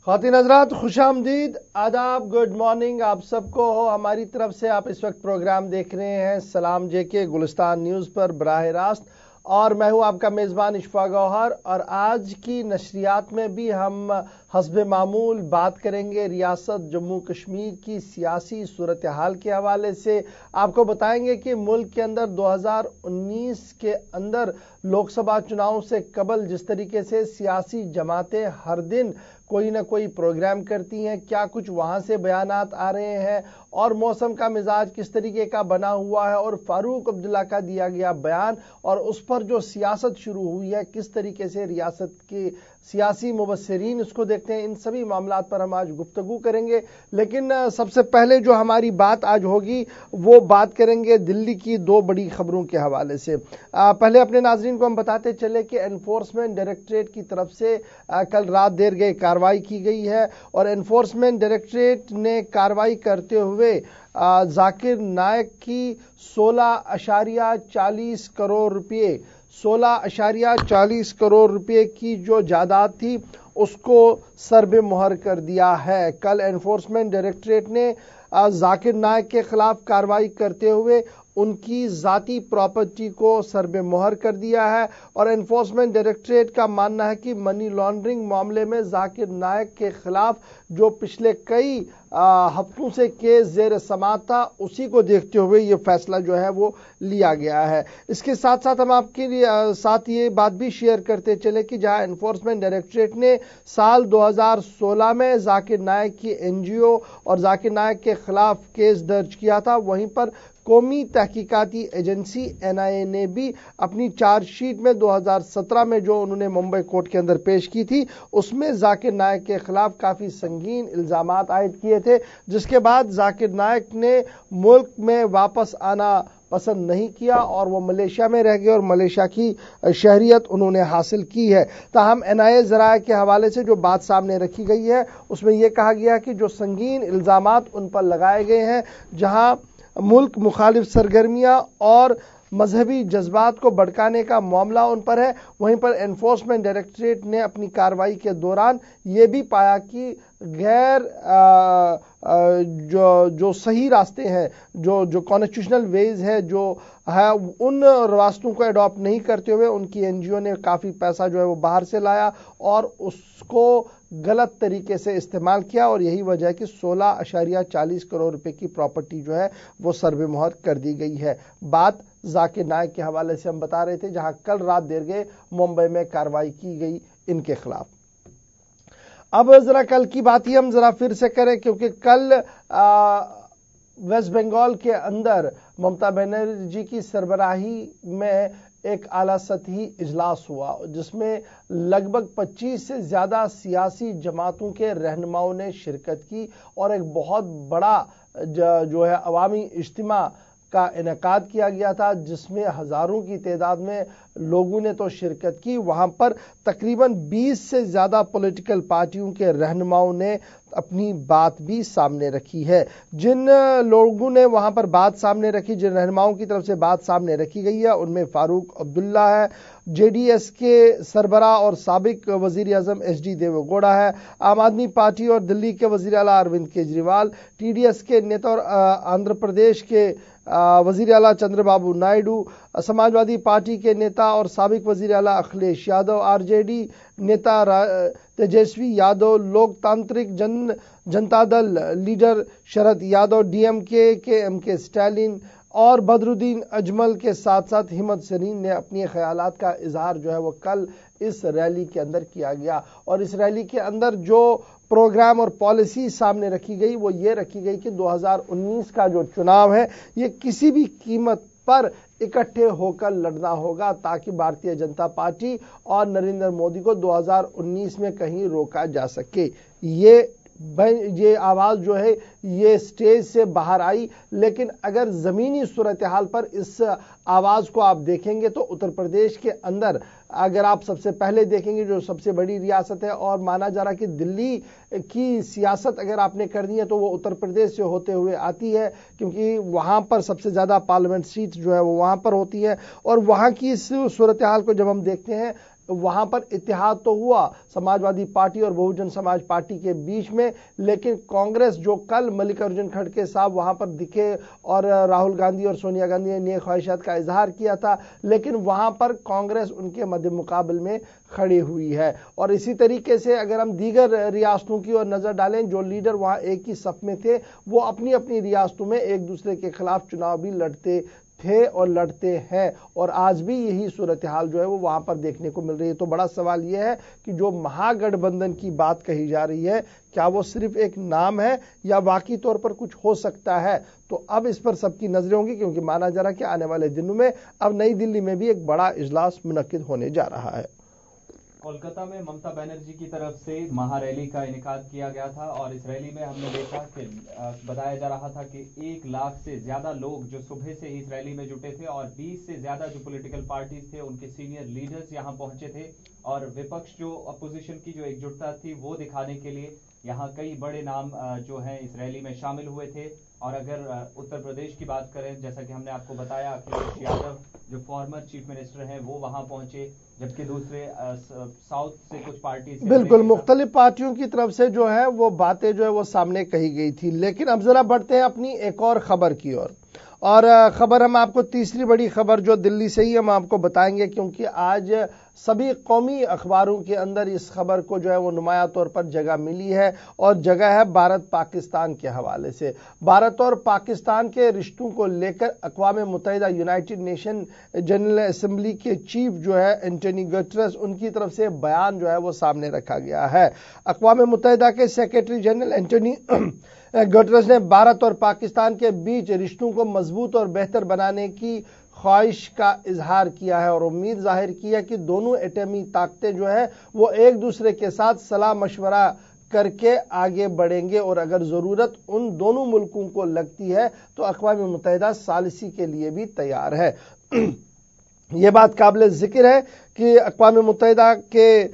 ख़वातीन हज़रात खुश आमदीद, आदाब, गुड मॉर्निंग आप सबको हो हमारी तरफ से। आप इस वक्त प्रोग्राम देख रहे हैं सलाम जेके गुलिस्तान न्यूज़ पर बराह रास्त, और मैं हूं आपका मेज़बान इशफाक गौहर। और आज की नशरियात में भी हम हस्बे मामूल बात करेंगे रियासत जम्मू कश्मीर की सियासी सूरत हाल के हवाले से। आपको बताएंगे कि मुल्क के अंदर 2019 के अंदर लोकसभा चुनाव से कबल जिस तरीके से सियासी जमातें हर दिन कोई ना कोई प्रोग्राम करती हैं, क्या कुछ वहां से बयानात आ रहे हैं, और मौसम का मिजाज किस तरीके का बना हुआ है, और फारूक अब्दुल्ला का दिया गया बयान और उस पर जो सियासत शुरू हुई है, किस तरीके से रियासत के सियासी मुबस्सिरीन इसको देखते हैं, इन सभी मामलात पर हम आज गुफ्तगू करेंगे। लेकिन सबसे पहले जो हमारी बात आज होगी वो बात करेंगे दिल्ली की दो बड़ी खबरों के हवाले से। पहले अपने नाजरीन को हम बताते चले कि एनफोर्समेंट डायरेक्टरेट की तरफ से कल रात देर गए कार्रवाई की गई है, और एनफोर्समेंट डायरेक्टरेट ने कार्रवाई करते हुए जाकिर नायक की 16.40 करोड़ रुपये 16.40 करोड़ रुपए की जो जायदाद थी उसको सरबे मुहर कर दिया है। कल एनफोर्समेंट डायरेक्टरेट ने जाकिर नायक के खिलाफ कार्रवाई करते हुए उनकी जाती प्रॉपर्टी को सरबे मुहर कर दिया है, और एनफोर्समेंट डायरेक्टरेट का मानना है कि मनी लॉन्ड्रिंग मामले में जाकिर नायक के खिलाफ जो पिछले कई हफ्तों से केस जेर समाअत था, उसी को देखते हुए ये फैसला जो है वो लिया गया है। इसके साथ साथ हम आपके साथ ये बात भी शेयर करते चले कि जहां एनफोर्समेंट डायरेक्टरेट ने साल 2016 में जाकिर नायक की एनजीओ और जाकिर नायक के खिलाफ केस दर्ज किया था, वहीं पर कौमी तहकीकाती एजेंसी एनआईए ने भी अपनी चार्जशीट में 2017 में जो उन्होंने मुंबई कोर्ट के अंदर पेश की थी, उसमें जाकिर नायक के खिलाफ काफी संगीन इल्जामात आयद किए थे, जिसके बाद जाकिर नायक ने मुल्क में वापस आना पसंद नहीं किया और वो मलेशिया में रह गए और मलेशिया की शहरियत उन्होंने हासिल की है। ताहम एनआईए ज़राए के हवाले से जो बात सामने रखी गई है उसमें यह कहा गया कि जो संगीन इल्जामात उन पर लगाए गए हैं, जहां मुल्क मुखालिफ सरगर्मियां और मजहबी जज्बात को भड़काने का मामला उन पर है, वहीं पर एनफोर्समेंट डायरेक्टरेट ने अपनी कार्रवाई के दौरान ये भी पाया कि गैर जो सही रास्ते हैं, जो कॉन्स्टिट्यूशनल वेज है, जो है उन रास्तों को अडॉप्ट नहीं करते हुए उनकी एनजीओ ने काफी पैसा जो है वो बाहर से लाया और उसको गलत तरीके से इस्तेमाल किया, और यही वजह है कि 16.40 करोड़ रुपए की प्रॉपर्टी जो है वो सरबे मुहर कर दी गई है। बात जाकिर नायक के हवाले से हम बता रहे थे, जहां कल रात देर गए मुंबई में कार्रवाई की गई इनके खिलाफ। अब जरा कल की बात ही हम जरा फिर से करें, क्योंकि कल वेस्ट बंगाल के अंदर ममता बनर्जी की सरबराही में एक आला सतही इजलास हुआ, जिसमें लगभग 25 से ज्यादा सियासी जमातों के रहनुमाओं ने शिरकत की, और एक बहुत बड़ा जो है अवामी इज्तिमा का इनेकाद किया गया था, जिसमें हजारों की तादाद में लोगों ने तो शिरकत की। वहां पर तकरीबन 20 से ज्यादा पॉलिटिकल पार्टियों के रहनुमाओं ने अपनी बात भी सामने रखी है। जिन लोगों ने वहां पर बात सामने रखी, जिन रहनुमाओं की तरफ से बात सामने रखी गई है, उनमें फारूक अब्दुल्ला है, जेडीएस के सरबरा और साबिक वजीर आजम एचडी देवेगौड़ा है, आम आदमी पार्टी और दिल्ली के वजीर आला अरविंद केजरीवाल, टीडीएस के नेता और आंध्र प्रदेश के वजीर आला चंद्रबाबू नायडू, समाजवादी पार्टी के नेता और साबिक वजीर आला अखिलेश यादव, आरजेडी नेता तेजस्वी यादव, लोकतांत्रिक जनता दल लीडर शरद यादव, डीएमके के एमके स्टालिन और बदरुद्दीन अजमल के साथ साथ हिम्मत सरीन ने अपनी ख्यालात का इजहार जो है वो कल इस रैली के अंदर किया गया। और इस रैली के अंदर जो प्रोग्राम और पॉलिसी सामने रखी गई वो ये रखी गई कि 2019 का जो चुनाव है ये किसी भी कीमत पर इकट्ठे होकर लड़ना होगा, ताकि भारतीय जनता पार्टी और नरेंद्र मोदी को 2019 में कहीं रोका जा सके। ये आवाज जो है ये स्टेज से बाहर आई, लेकिन अगर जमीनी सूरत हाल पर इस आवाज को आप देखेंगे तो उत्तर प्रदेश के अंदर अगर आप सबसे पहले देखेंगे, जो सबसे बड़ी रियासत है, और माना जा रहा कि दिल्ली की सियासत अगर आपने करनी है तो वो उत्तर प्रदेश से होते हुए आती है, क्योंकि वहां पर सबसे ज्यादा पार्लियामेंट सीट जो है वो वहां पर होती है। और वहां की इस सूरत हाल को जब हम देखते हैं, वहां पर इत्तेहाद तो हुआ समाजवादी पार्टी और बहुजन समाज पार्टी के बीच में, लेकिन कांग्रेस जो कल मल्लिकार्जुन खड़गे साहब वहां पर दिखे और राहुल गांधी और सोनिया गांधी ने नई ख्वाहिशात का इजहार किया था, लेकिन वहां पर कांग्रेस उनके मध्य मुकाबले में खड़ी हुई है। और इसी तरीके से अगर हम दीगर रियासतों की ओर नजर डालें, जो लीडर वहां एक ही सफ में थे वो अपनी अपनी रियासतों में एक दूसरे के खिलाफ चुनाव भी लड़ते थे और लड़ते हैं, और आज भी यही सूरत हाल जो है वो वहां पर देखने को मिल रही है। तो बड़ा सवाल यह है कि जो महागठबंधन की बात कही जा रही है, क्या वो सिर्फ एक नाम है या वाकई तौर पर कुछ हो सकता है? तो अब इस पर सबकी नजरें होंगी, क्योंकि माना जा रहा है कि आने वाले दिनों में अब नई दिल्ली में भी एक बड़ा इजलास मुनक्किद होने जा रहा है। कोलकाता में ममता बनर्जी की तरफ से महारैली का इनेकाद किया गया था, और इस रैली में हमने देखा कि बताया जा रहा था कि 1 लाख से ज्यादा लोग जो सुबह से इस रैली में जुटे थे, और 20 से ज्यादा जो पॉलिटिकल पार्टीज थे उनके सीनियर लीडर्स यहां पहुंचे थे, और विपक्ष जो अपोजिशन की जो एकजुटता थी वो दिखाने के लिए यहाँ कई बड़े नाम जो हैं इस रैली में शामिल हुए थे। और अगर उत्तर प्रदेश की बात करें, जैसा कि हमने आपको बताया, अखिलेश यादव जो फॉर्मर चीफ मिनिस्टर हैं वो वहां पहुंचे, जबकि दूसरे साउथ से कुछ पार्टी बिल्कुल मुख्तलिफ पार्टियों की तरफ से जो है वो बातें जो है वो सामने कही गई थी। लेकिन अब जरा बढ़ते हैं अपनी एक और खबर की ओर, और खबर हम आपको तीसरी बड़ी खबर जो दिल्ली से ही हम आपको बताएंगे, क्योंकि आज सभी कौमी अखबारों के अंदर इस खबर को जो है वो नुमाया तौर पर जगह मिली है, और जगह है भारत पाकिस्तान के हवाले से। भारत और पाकिस्तान के रिश्तों को लेकर अक़वाम मुत्तहिदा यूनाइटेड नेशन जनरल असेंबली के चीफ जो है एंटोनी गुटेरेस, उनकी तरफ से बयान जो है वो सामने रखा गया है। अक़वाम मुत्तहिदा के सेक्रेटरी जनरल एंटोनी गुटेरेस ने भारत और पाकिस्तान के बीच रिश्तों को मजबूत और बेहतर बनाने की ख्वाहिश का इजहार किया है, और उम्मीद जाहिर की है कि दोनों एटमी ताकतें जो है वो एक दूसरे के साथ सलाह मशवरा करके आगे बढ़ेंगे, और अगर जरूरत उन दोनों मुल्कों को लगती है तो अक़वाम मुत्तहिदा सालिसी के लिए भी तैयार है। ये बात काबिल जिक्र है कि अक़वाम मुत्तहिदा के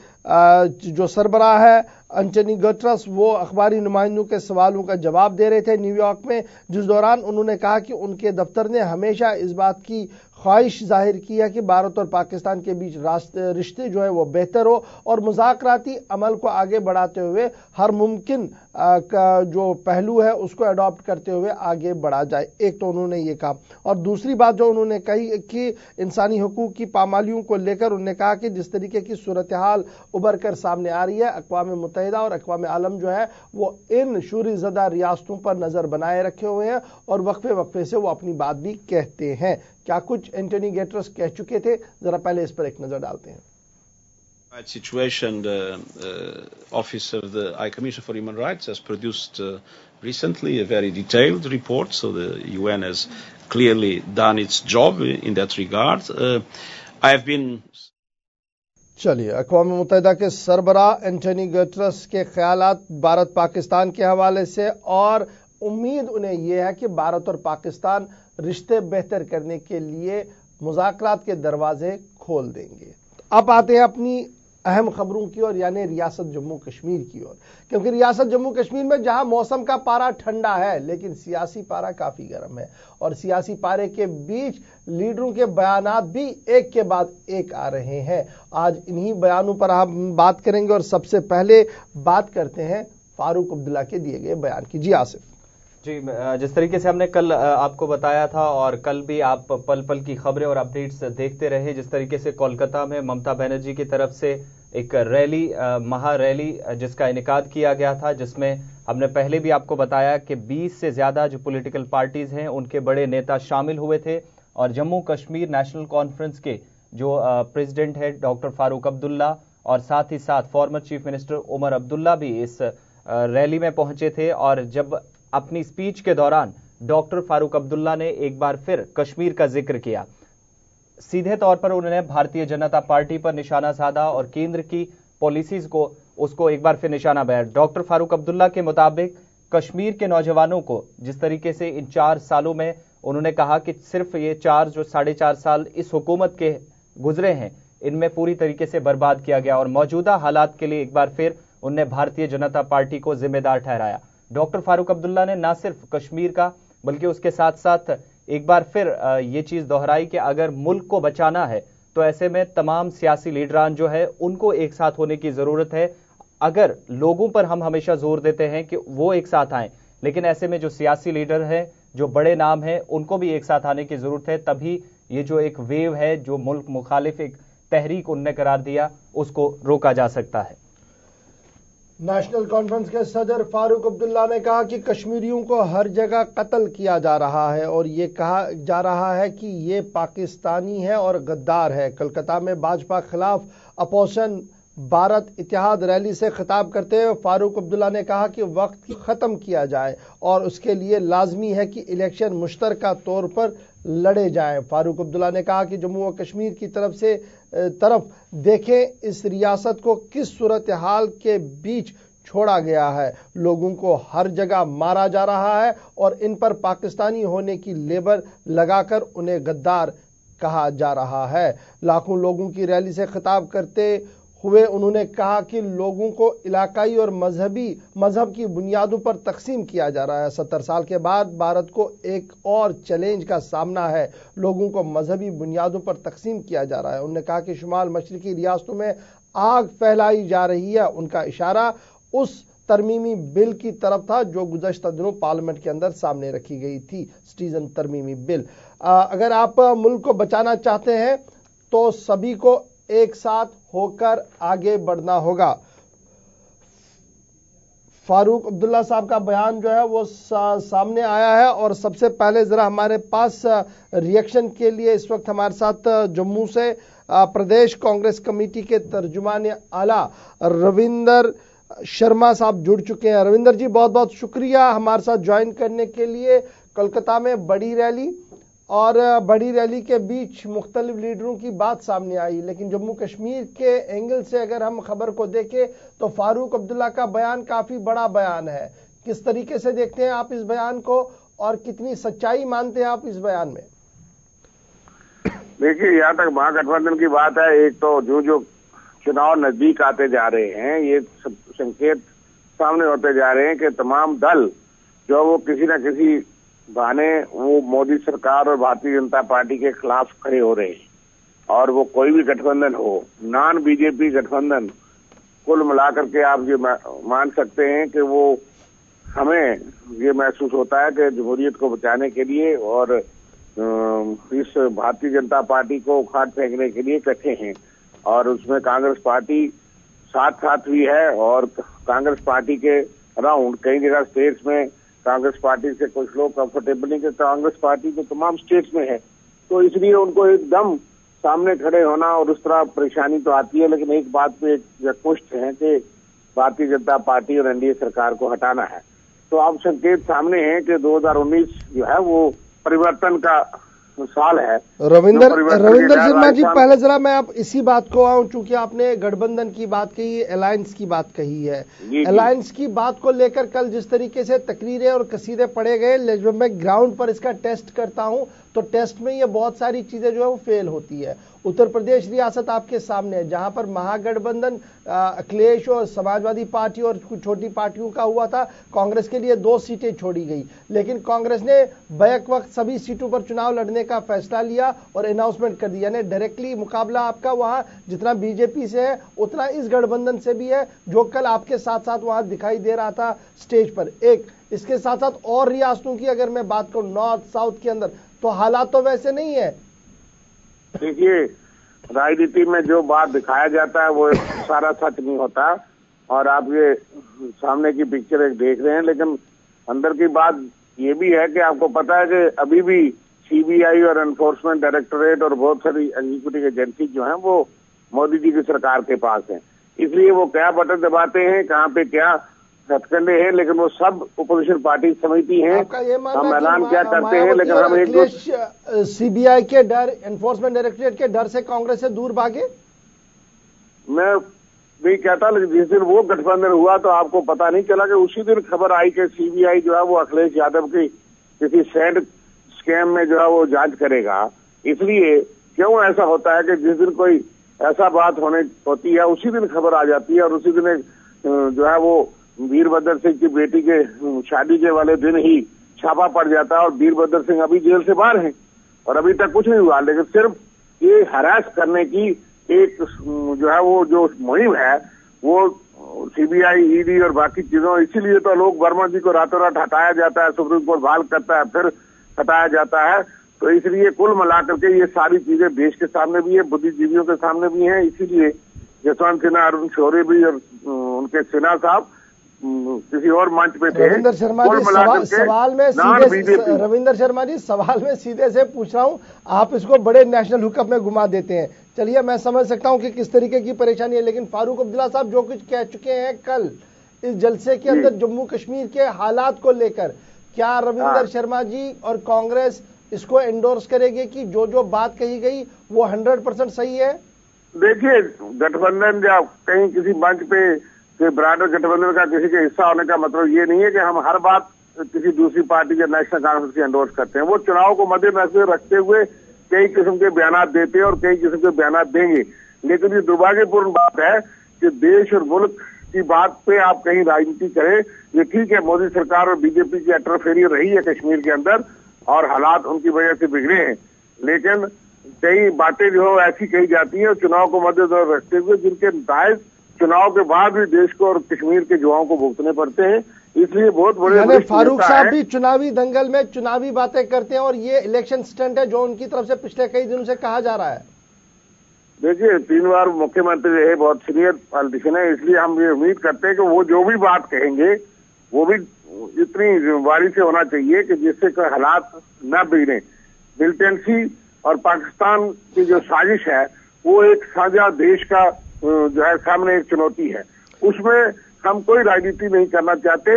जो सरबराह है एंटोनी गुटेरेस वो अखबारी नुमाइंदों के सवालों का जवाब दे रहे थे न्यूयॉर्क में, जिस दौरान उन्होंने कहा कि उनके दफ्तर ने हमेशा इस बात की ख्वाहिश जाहिर की है कि भारत और पाकिस्तान के बीच रिश्ते जो है वो बेहतर हो, और मुज़ाकराती अमल को आगे बढ़ाते हुए हर मुमकिन का जो पहलू है उसको अडॉप्ट करते हुए आगे बढ़ा जाए। एक तो उन्होंने ये कहा, और दूसरी बात जो उन्होंने कही कि इंसानी हकूक की पामालियों को लेकर उन्होंने कहा कि जिस तरीके की सूरत हाल उभर कर सामने आ रही है, अक़वाम मुत्तहिदा और अक़वाम आलम जो है वो इन शूरी ज़दा रियासतों पर नजर बनाए रखे हुए हैं, और वक्फे वक्फे से वो अपनी बात भी कहते हैं। क्या कुछ एंटोनी गुटेरेस कह चुके थे, जरा पहले इस पर एक नजर डालते हैं। Situation, the Office of the High Commissioner for Human Rights has produced recently a very detailed report, so the UN has clearly done its job in that regard. I have been चलिए, अक़वाम मुत्तहिदा के सरबराह Antony Guterres के ख्यालात भारत पाकिस्तान के हवाले से, और उम्मीद उन्हें यह है कि भारत और पाकिस्तान रिश्ते बेहतर करने के लिए मुज़ाकरात के दरवाजे खोल देंगे। अब आते हैं अपनी अहम खबरों की ओर, यानी रियासत जम्मू कश्मीर की ओर, क्योंकि रियासत जम्मू कश्मीर में जहां मौसम का पारा ठंडा है लेकिन सियासी पारा काफी गर्म है, और सियासी पारे के बीच लीडरों के बयानात भी एक के बाद एक आ रहे हैं। आज इन्हीं बयानों पर हम बात करेंगे, और सबसे पहले बात करते हैं फारूक अब्दुल्ला के दिए गए बयान की। जी आसिफ। जी, जिस तरीके से हमने कल आपको बताया था, और कल भी आप पल पल की खबरें और अपडेट्स देखते रहे, जिस तरीके से कोलकाता में ममता बनर्जी की तरफ से एक रैली, महारैली जिसका इनेकाद किया गया था, जिसमें हमने पहले भी आपको बताया कि 20 से ज्यादा जो पॉलिटिकल पार्टीज हैं उनके बड़े नेता शामिल हुए थे, और जम्मू कश्मीर नेशनल कॉन्फ्रेंस के जो प्रेसिडेंट है डॉक्टर फारूक अब्दुल्ला, और साथ ही साथ former chief minister Omar Abdullah भी इस रैली में पहुंचे थे। और जब अपनी स्पीच के दौरान डॉक्टर फारूक अब्दुल्ला ने एक बार फिर कश्मीर का जिक्र किया, सीधे तौर पर उन्होंने भारतीय जनता पार्टी पर निशाना साधा और केंद्र की पॉलिसीज को उसको एक बार फिर निशाना बनाया। डॉक्टर फारूक अब्दुल्ला के मुताबिक कश्मीर के नौजवानों को जिस तरीके से इन 4 सालों में उन्होंने कहा कि सिर्फ ये 4.5 साल इस हुकूमत के गुजरे हैं, इनमें पूरी तरीके से बर्बाद किया गया, और मौजूदा हालात के लिए एक बार फिर उन्होंने भारतीय जनता पार्टी को जिम्मेदार ठहराया। डॉक्टर फारूक अब्दुल्ला ने न सिर्फ कश्मीर का बल्कि उसके साथ साथ एक बार फिर ये चीज दोहराई कि अगर मुल्क को बचाना है تو ایسے میں تمام سیاسی لیڈران جو ہے ان کو ایک ساتھ ہونے کی ضرورت ہے. اگر لوگوں پر ہم ہمیشہ زور دیتے ہیں کہ وہ ایک ساتھ آئیں، لیکن ایسے میں جو سیاسی لیڈر ہیں، جو بڑے نام ہیں، ان کو بھی ایک ساتھ آنے کی ضرورت ہے. تبھی یہ جو ایک ویو ہے جو ملک مخالف ایک تحریک ان نے قرار دیا، اس کو روکا جا سکتا ہے. نیشنل کانفرنس کے صدر فاروق عبداللہ نے کہا کہ کشمیریوں کو ہر جگہ قتل کیا جا رہا ہے اور یہ کہا جا رہا ہے کہ یہ پاکستانی ہے اور غدار ہے. کلکتہ میں بھاجپا خلاف اپوزیشن بھارت اتحاد ریلی سے خطاب کرتے ہوئے فاروق عبداللہ نے کہا کہ وقت ختم کیا جائے اور اس کے لیے لازمی ہے کہ الیکشن مشترکہ طور پر لڑے جائیں. فاروق عبداللہ نے کہا کہ جموں و کشمیر کی طرف دیکھیں، اس ریاست کو کس صورتحال کے بیچ چھوڑا گیا ہے. لوگوں کو ہر جگہ مارا جا رہا ہے اور ان پر پاکستانی ہونے کی لیبل لگا کر انہیں غدار کہا جا رہا ہے. لاکھوں لوگوں کی ریلی سے خطاب کرتے ہوئے انہوں نے کہا کہ لوگوں کو علاقائی اور مذہب کی بنیادوں پر تقسیم کیا جا رہا ہے. 70 سال کے بعد بھارت کو ایک اور چیلنج کا سامنا ہے. لوگوں کو مذہبی بنیادوں پر تقسیم کیا جا رہا ہے. انہوں نے کہا کہ شمال مشرقی ریاستوں میں آگ پھیلائی جا رہی ہے. ان کا اشارہ اس ترمیمی بل کی طرف تھا جو گزشتہ دنوں پارلیمنٹ کے اندر سامنے رکھی گئی تھی، سٹیزن ترمیمی بل. اگر آپ ملک کو بچانا چاہتے ہیں تو سبھی کو ایک ساتھ ہو کر آگے بڑھنا ہوگا. فاروق عبداللہ صاحب کا بیان جو ہے وہ سامنے آیا ہے اور سب سے پہلے ذرا ہمارے پاس ریئیکشن کے لیے اس وقت ہمارے ساتھ جموں سے پردیش کانگریس کمیٹی کے ترجمان اعلیٰ روندر شرما صاحب جڑ چکے ہیں. روندر جی، بہت بہت شکریہ ہمارے ساتھ جوائن کرنے کے لیے. کلکتہ میں بڑی ریلی اور بڑی ریلی کے بیچ مختلف لیڈروں کی بات سامنے آئی، لیکن جموں کشمیر کے اینگل سے اگر ہم خبر کو دیکھیں تو فاروق عبداللہ کا بیان کافی بڑا بیان ہے. کس طریقے سے دیکھتے ہیں آپ اس بیان کو اور کتنی سچائی مانتے ہیں آپ اس بیان میں؟ دیکھیے، یہاں تک مہا گٹھ کی بات ہے، ایک تو جو چناؤ نزدیک آتے جا رہے ہیں، یہ سنکیت سامنے ہوتے جا رہے ہیں کہ تمام دل جو وہ کسی نہ کسی بہانے وہ مودی سرکار اور بھارتی جنتا پارٹی کے خلاف کھڑے ہو رہے ہیں. اور وہ کوئی بھی گٹھ بندھن ہو، نان بی جے پی گٹھ بندھن، کل ملا کر کے آپ یہ مان سکتے ہیں کہ وہ ہمیں یہ محسوس ہوتا ہے کہ جمہوریت کو بچانے کے لیے اور اس بھارتی جنتا پارٹی کو اکھاڑ پھینکنے کے لیے اکٹھے ہیں. اور اس میں کانگریس پارٹی ساتھ بھی ہے اور کانگریس پارٹی کے اراؤنڈ کئی جگہ اسٹیٹس میں کانگریس پارٹی سے کچھ لوگ کمفرٹیبل نہیں کہ کانگریس پارٹی تو تمام اسٹیٹس میں ہے، تو اس لیے ان کو ایک دم سامنے کھڑے ہونا اور اس طرح پریشانی تو آتی ہے. لیکن ایک بات پہ یکمشت ہے کہ بھارتی جنتا پارٹی اور این ڈی اے سرکار کو ہٹانا ہے. تو اب سنکیت سامنے ہیں کہ 2019 جو ہے وہ پریورتن کا سال ہے. روندر شرما جی، پہلے ذرا میں آپ اسی بات کو آؤں، چونکہ آپ نے گٹھ بندھن کی بات کہی، الائنس کی بات کہی ہے. الائنس کی بات کو لے کر کل جس طریقے سے تقریریں اور قصیدے پڑھے گئے، جب میں گراؤنڈ پر اس کا ٹیسٹ کرتا ہوں تو ٹیسٹ میں یہ بہت ساری چیزیں جو ہے وہ فیل ہوتی ہے. اتر پردیش ریاست آپ کے سامنے ہے جہاں پر مہا گٹھ بندھن اکھلیش اور سماجوادی پارٹی اور کچھ چھوٹی پارٹیوں کا ہوا تھا. کانگریس کے لیے 2 سیٹیں چھوڑی گئی، لیکن کانگریس نے بیک وقت سبھی سیٹوں پر چناؤ لڑنے کا فیصلہ لیا اور اناؤنسمنٹ کر دی. یعنی ڈائریکٹلی مقابلہ آپ کا وہاں جتنا بی جے پی سے ہے اتنا اس گٹھ بندھن سے بھی ہے، جو کل آپ کے ساتھ ساتھ وہاں دکھائی دے رہا تھا سٹیج پر. ایک اس کے ساتھ ساتھ اور ریاستوں کی اگر میں بات کروں نارتھ ساؤتھ کے اندر تو حالات تو ویسے نہیں ہے. دیکھیے، راجنیتی میں جو بات دکھایا جاتا ہے وہ سارا سچ نہیں ہوتا اور آپ یہ سامنے کی پکچر ایک دیکھ رہے ہیں، لیکن اندر کی بات یہ بھی ہے کہ آپ کو پتا ہے کہ ابھی بھی سی بی آئی اور انفورسمنٹ ڈائریکٹوریٹ اور بہت ساری ایگزیکٹو ایجنسی جو ہیں وہ مودی جی کی سرکار کے پاس ہیں. اس لیے وہ کیا بٹن دباتے ہیں، کہاں پہ کیا ہتھ کنڈے ہیں، لیکن وہ سب اپوزیشن پارٹی سمجھتی ہیں. ہم اعلان کیا کرتے ہیں لیکن ہم ایک سی بی آئی کے ڈر، انفورسمنٹ ڈائریکٹوریٹ کے ڈر سے کانگریس سے دور بھاگے. میں نہیں کہتا، لیکن جس دن وہ گٹھ بندھن ہوا تو آپ کو پتا نہیں چلا کہ اسی دن خبر آئی کہ سی بی آئی جو ہے وہ اکھلیش یادو کی کسی سینڈ اسکیم میں جو ہے وہ جانچ کرے گا. اس لیے کیوں ایسا ہوتا ہے کہ جس دن کوئی ایسا بات ہوتی ہے اسی دن خبر آ جاتی ہے، اور اسی دن جو ہے وہ ویر بھدر سنگھ کی بیٹی کے شادی کے والے دن ہی چھاپا پڑ جاتا ہے اور ویر بھدر سنگھ ابھی جیل سے باہر ہیں اور ابھی تک کچھ نہیں ہوا. لیکن صرف ये हरास करने की एक जो है वो जो मुहिम है वो सीबीआई, ईडी और बाकी चीजों, इसीलिए तो लोग वर्मा जी को रातों रात हटाया जाता है, सुप्रीम कोर्ट बहाल करता है, फिर हटाया जाता है। तो इसलिए कुल मिलाकर के ये सारी चीजें देश के सामने भी है, बुद्धिजीवियों के सामने भी हैं। इसीलिए जसवंत सिन्हा, अरुण शौरी भी और उनके सिन्हा साहब किसी और मंच पे थे। रविंदर शर्मा जी, सवाल में सीधे रविंदर शर्मा जी सवाल में सीधे से पूछ रहा हूं, आप इसको बड़े नेशनल हुकअप में घुमा देते हैं। चलिए मैं समझ सकता हूं कि किस तरीके की परेशानी है, लेकिन फारूक अब्दुल्ला साहब जो कुछ कह चुके हैं कल इस जलसे के अंदर जम्मू कश्मीर के हालात को लेकर, क्या रविंदर शर्मा जी और कांग्रेस इसको एंडोर्स करेगी कि जो जो बात कही गई वो 100% सही है? देखिए, गठबंधन या कहीं किसी मंच पे ब्राडर गठबंधन का किसी के हिस्सा होने का मतलब ये नहीं है कि हम हर बात किसी दूसरी पार्टी या नेशनल कांग्रेस की एंडोर्स करते हैं। वो चुनाव को मद्देनजर रखते हुए कई किस्म के बयान देते हैं और कई किस्म के बयान देंगे, लेकिन ये दुर्भाग्यपूर्ण बात है कि देश और मुल्क की बात पे आप कहीं राजनीति करें। ये ठीक है, मोदी सरकार और बीजेपी की अटरफेरी रही है कश्मीर के अंदर और हालात उनकी वजह से बिगड़े हैं, लेकिन कई बातें जो ऐसी कही जाती हैं चुनाव को मद्देनजर रखते हुए जिनके नतीजे चुनाव के बाद भी देश को और कश्मीर के युवाओं को भुगतने पड़ते हैं। इसलिए बहुत बड़े फारूक साहब भी चुनावी दंगल में चुनावी बातें करते हैं और ये इलेक्शन स्टंट है जो उनकी तरफ से पिछले कई दिनों से कहा जा रहा है। देखिए, 3 बार मुख्यमंत्री रहे, बहुत सीनियर पॉलिटिशियन है, इसलिए हम ये उम्मीद करते हैं कि वो जो भी बात कहेंगे वो भी इतनी जिम्मेवारी से होना चाहिए कि जिससे कोई हालात न बिगड़े। मिलिटेंसी और पाकिस्तान की जो साजिश है वो एक साझा देश का जो है सामने एक चुनौती है, उसमें हम कोई राजनीति नहीं करना चाहते,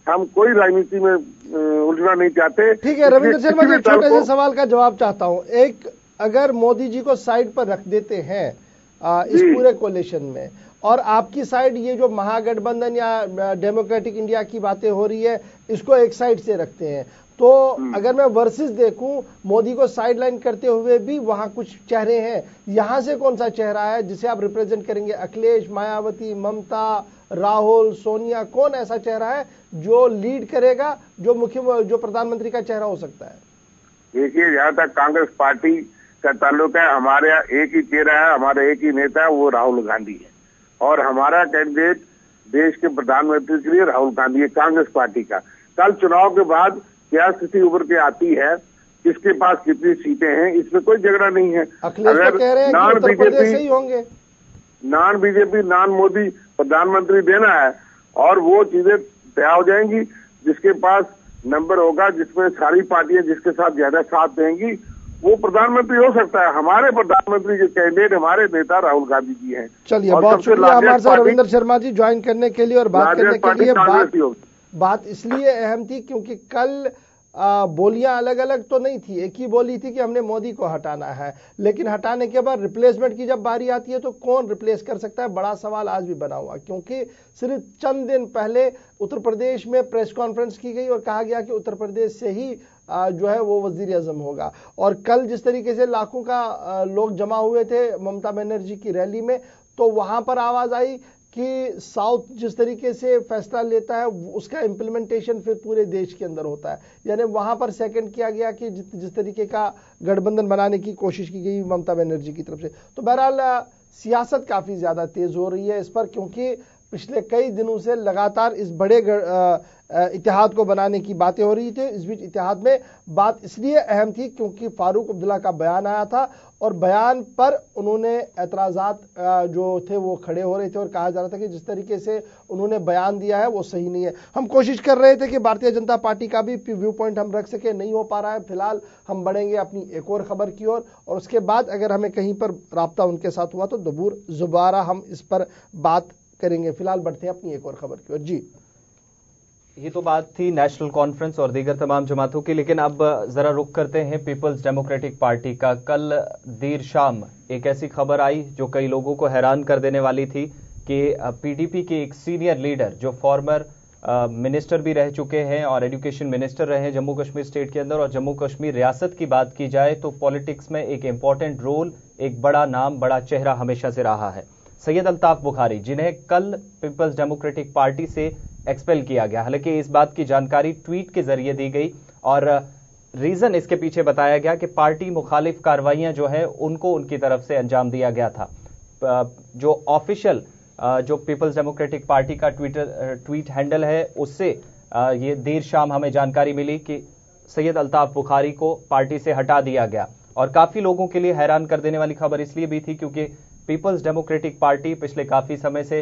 हम कोई राजनीति में उलझना नहीं चाहते। ठीक है रविंद्र शर्मा जी, छोटे से सवाल का जवाब चाहता हूं। एक, अगर मोदी जी को साइड पर रख देते हैं इस पूरे कोलिशन में और आपकी साइड ये जो महागठबंधन या डेमोक्रेटिक इंडिया की बातें हो रही है इसको एक साइड से रखते हैं, तो अगर मैं वर्सेस देखूं मोदी को साइडलाइन करते हुए भी वहां कुछ चेहरे हैं, यहां से कौन सा चेहरा है जिसे आप रिप्रेजेंट करेंगे? अखिलेश, मायावती, ममता, राहुल, सोनिया, कौन ऐसा चेहरा है जो लीड करेगा, जो प्रधानमंत्री का चेहरा हो सकता है? देखिए, जहां तक कांग्रेस पार्टी का ताल्लुक है, हमारे एक ही चेहरा है, हमारा एक ही नेता है, वो राहुल गांधी है और हमारा कैंडिडेट देश के प्रधानमंत्री के लिए राहुल गांधी है, कांग्रेस पार्टी का। कल चुनाव के बाद क्या स्थिति उभर के आती है, किसके पास कितनी सीटें हैं, इसमें कोई झगड़ा नहीं है। अगर नॉन बीजेपी नॉन मोदी प्रधानमंत्री देना है और वो चीजें तय हो जाएंगी, जिसके पास नंबर होगा, जिसमें सारी पार्टियां जिसके साथ ज्यादा साथ देंगी वो प्रधानमंत्री हो सकता है। हमारे प्रधानमंत्री के कैंडिडेट हमारे नेता राहुल गांधी जी हैं। चलिए, बहुत शुक्रिया हमारे साथ रविंद्र शर्मा जी ज्वाइन करने के लिए और बात करने के लिए। बात इसलिए अहम थी क्योंकि कल बोलियां अलग अलग तो नहीं थी, एक ही बोली थी कि हमने मोदी को हटाना है, लेकिन हटाने के बाद रिप्लेसमेंट की जब बारी आती है तो कौन रिप्लेस कर सकता है, बड़ा सवाल आज भी बना हुआ। क्योंकि सिर्फ चंद दिन पहले उत्तर प्रदेश में प्रेस कॉन्फ्रेंस की गई और कहा गया कि उत्तर प्रदेश से ही जो है वो वजीर आजम होगा, और कल जिस तरीके से लाखों का लोग जमा हुए थे ममता बनर्जी की रैली में, तो वहां पर आवाज आई कि साउथ जिस तरीके से फैसला लेता है उसका इंप्लीमेंटेशन फिर पूरे देश के अंदर होता है। यानी वहां पर सेकंड किया गया कि जिस तरीके का गठबंधन बनाने की कोशिश की गई ममता बनर्जी की तरफ से। तो बहरहाल सियासत काफी ज्यादा तेज हो रही है इस पर, क्योंकि पिछले कई दिनों से लगातार इस बड़े इतिहाद को बनाने की बातें हो रही थी। इस बीच इतिहाद में बात इसलिए अहम थी क्योंकि फारूक अब्दुल्ला का बयान आया था और बयान पर उन्होंने एतराजात जो थे वो खड़े हो रहे थे और कहा जा रहा था कि जिस तरीके से उन्होंने बयान दिया है वो सही नहीं है। हम कोशिश कर रहे थे कि भारतीय जनता पार्टी का भी व्यू पॉइंट हम रख सके, नहीं हो पा रहा है। फिलहाल हम बढ़ेंगे अपनी एक और खबर की ओर और उसके बाद अगर हमें कहीं पर राब्ता उनके साथ हुआ तो दोबारा हम इस पर बात करेंगे। फिलहाल बढ़ते हैं अपनी एक और खबर की ओर। जी, ये तो बात थी नेशनल कॉन्फ्रेंस और दीगर तमाम जमातों की, लेकिन अब जरा रुख करते हैं पीपल्स डेमोक्रेटिक पार्टी का। कल देर शाम एक ऐसी खबर आई जो कई लोगों को हैरान कर देने वाली थी कि पीडीपी के एक सीनियर लीडर जो फॉर्मर मिनिस्टर भी रह चुके हैं और एजुकेशन मिनिस्टर रहे हैं जम्मू कश्मीर स्टेट के अंदर, और जम्मू कश्मीर रियासत की बात की जाए तो पॉलिटिक्स में एक इंपॉर्टेंट रोल, एक बड़ा नाम, बड़ा चेहरा हमेशा से रहा है, सैयद अल्ताफ बुखारी, जिन्हें कल पीपल्स डेमोक्रेटिक पार्टी से एक्सपेल किया गया। हालांकि इस बात की जानकारी ट्वीट के जरिए दी गई और रीजन इसके पीछे बताया गया कि पार्टी मुखालिफ कार्रवाइयां जो है उनको उनकी तरफ से अंजाम दिया गया था। जो ऑफिशियल जो पीपल्स डेमोक्रेटिक पार्टी का ट्वीट हैंडल है, उससे ये देर शाम हमें जानकारी मिली कि सैयद अल्ताफ बुखारी को पार्टी से हटा दिया गया। और काफी लोगों के लिए हैरान कर देने वाली खबर इसलिए भी थी क्योंकि पीपल्स डेमोक्रेटिक पार्टी पिछले काफी समय से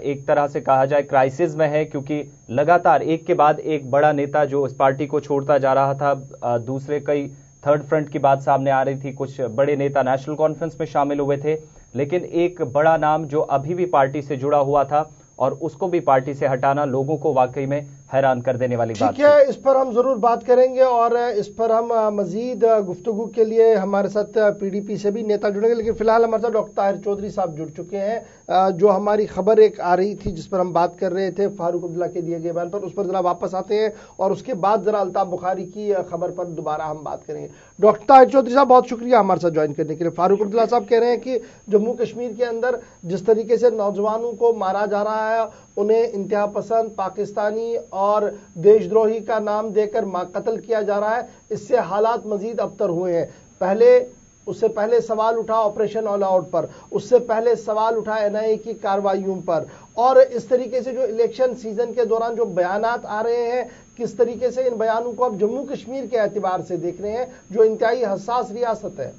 एक तरह से कहा जाए क्राइसिस में है, क्योंकि लगातार एक के बाद एक बड़ा नेता जो इस पार्टी को छोड़ता जा रहा था। दूसरे कई थर्ड फ्रंट की बात सामने आ रही थी, कुछ बड़े नेता नेशनल कॉन्फ्रेंस में शामिल हुए थे, लेकिन एक बड़ा नाम जो अभी भी पार्टी से जुड़ा हुआ था और उसको भी पार्टी से हटाना लोगों को वाकई में हैरान कर देने वाली बात ठीक है। इस पर हम जरूर बात करेंगे और इस पर हम मजीद गुफ्तगू के लिए हमारे साथ पीडीपी से भी नेता जुड़ेंगे, लेकिन फिलहाल हमारे साथ डॉक्टर ताहिर चौधरी साहब जुड़ चुके हैं। जो हमारी खबर एक आ रही थी जिस पर हम बात कर रहे थे फारूक अब्दुल्ला के दिए गए बयान पर, उस पर जरा वापस आते हैं और उसके बाद जरा अल्ताफ बुखारी की खबर पर दोबारा हम बात करेंगे। डॉक्टर ताहिर चौधरी साहब बहुत शुक्रिया हमारे साथ ज्वाइन करने के लिए। फारूक अब्दुल्ला साहब कह रहे हैं कि जम्मू कश्मीर के अंदर जिस तरीके से नौजवानों को मारा जा रहा है, उन्हें इंतहा पसंद पाकिस्तानी और देशद्रोही का नाम देकर कत्ल किया जा रहा है, इससे हालात मजीद अबतर हुए हैं। उससे पहले सवाल उठा ऑपरेशन ऑल आउट पर, उससे पहले सवाल उठा एनआईए की कार्रवाइयों पर, और इस तरीके से जो इलेक्शन सीजन के दौरान जो बयानात आ रहे हैं, किस तरीके से इन बयानों को अब जम्मू कश्मीर के एतबार से देख रहे हैं जो इंतहाई हसास रियासत है।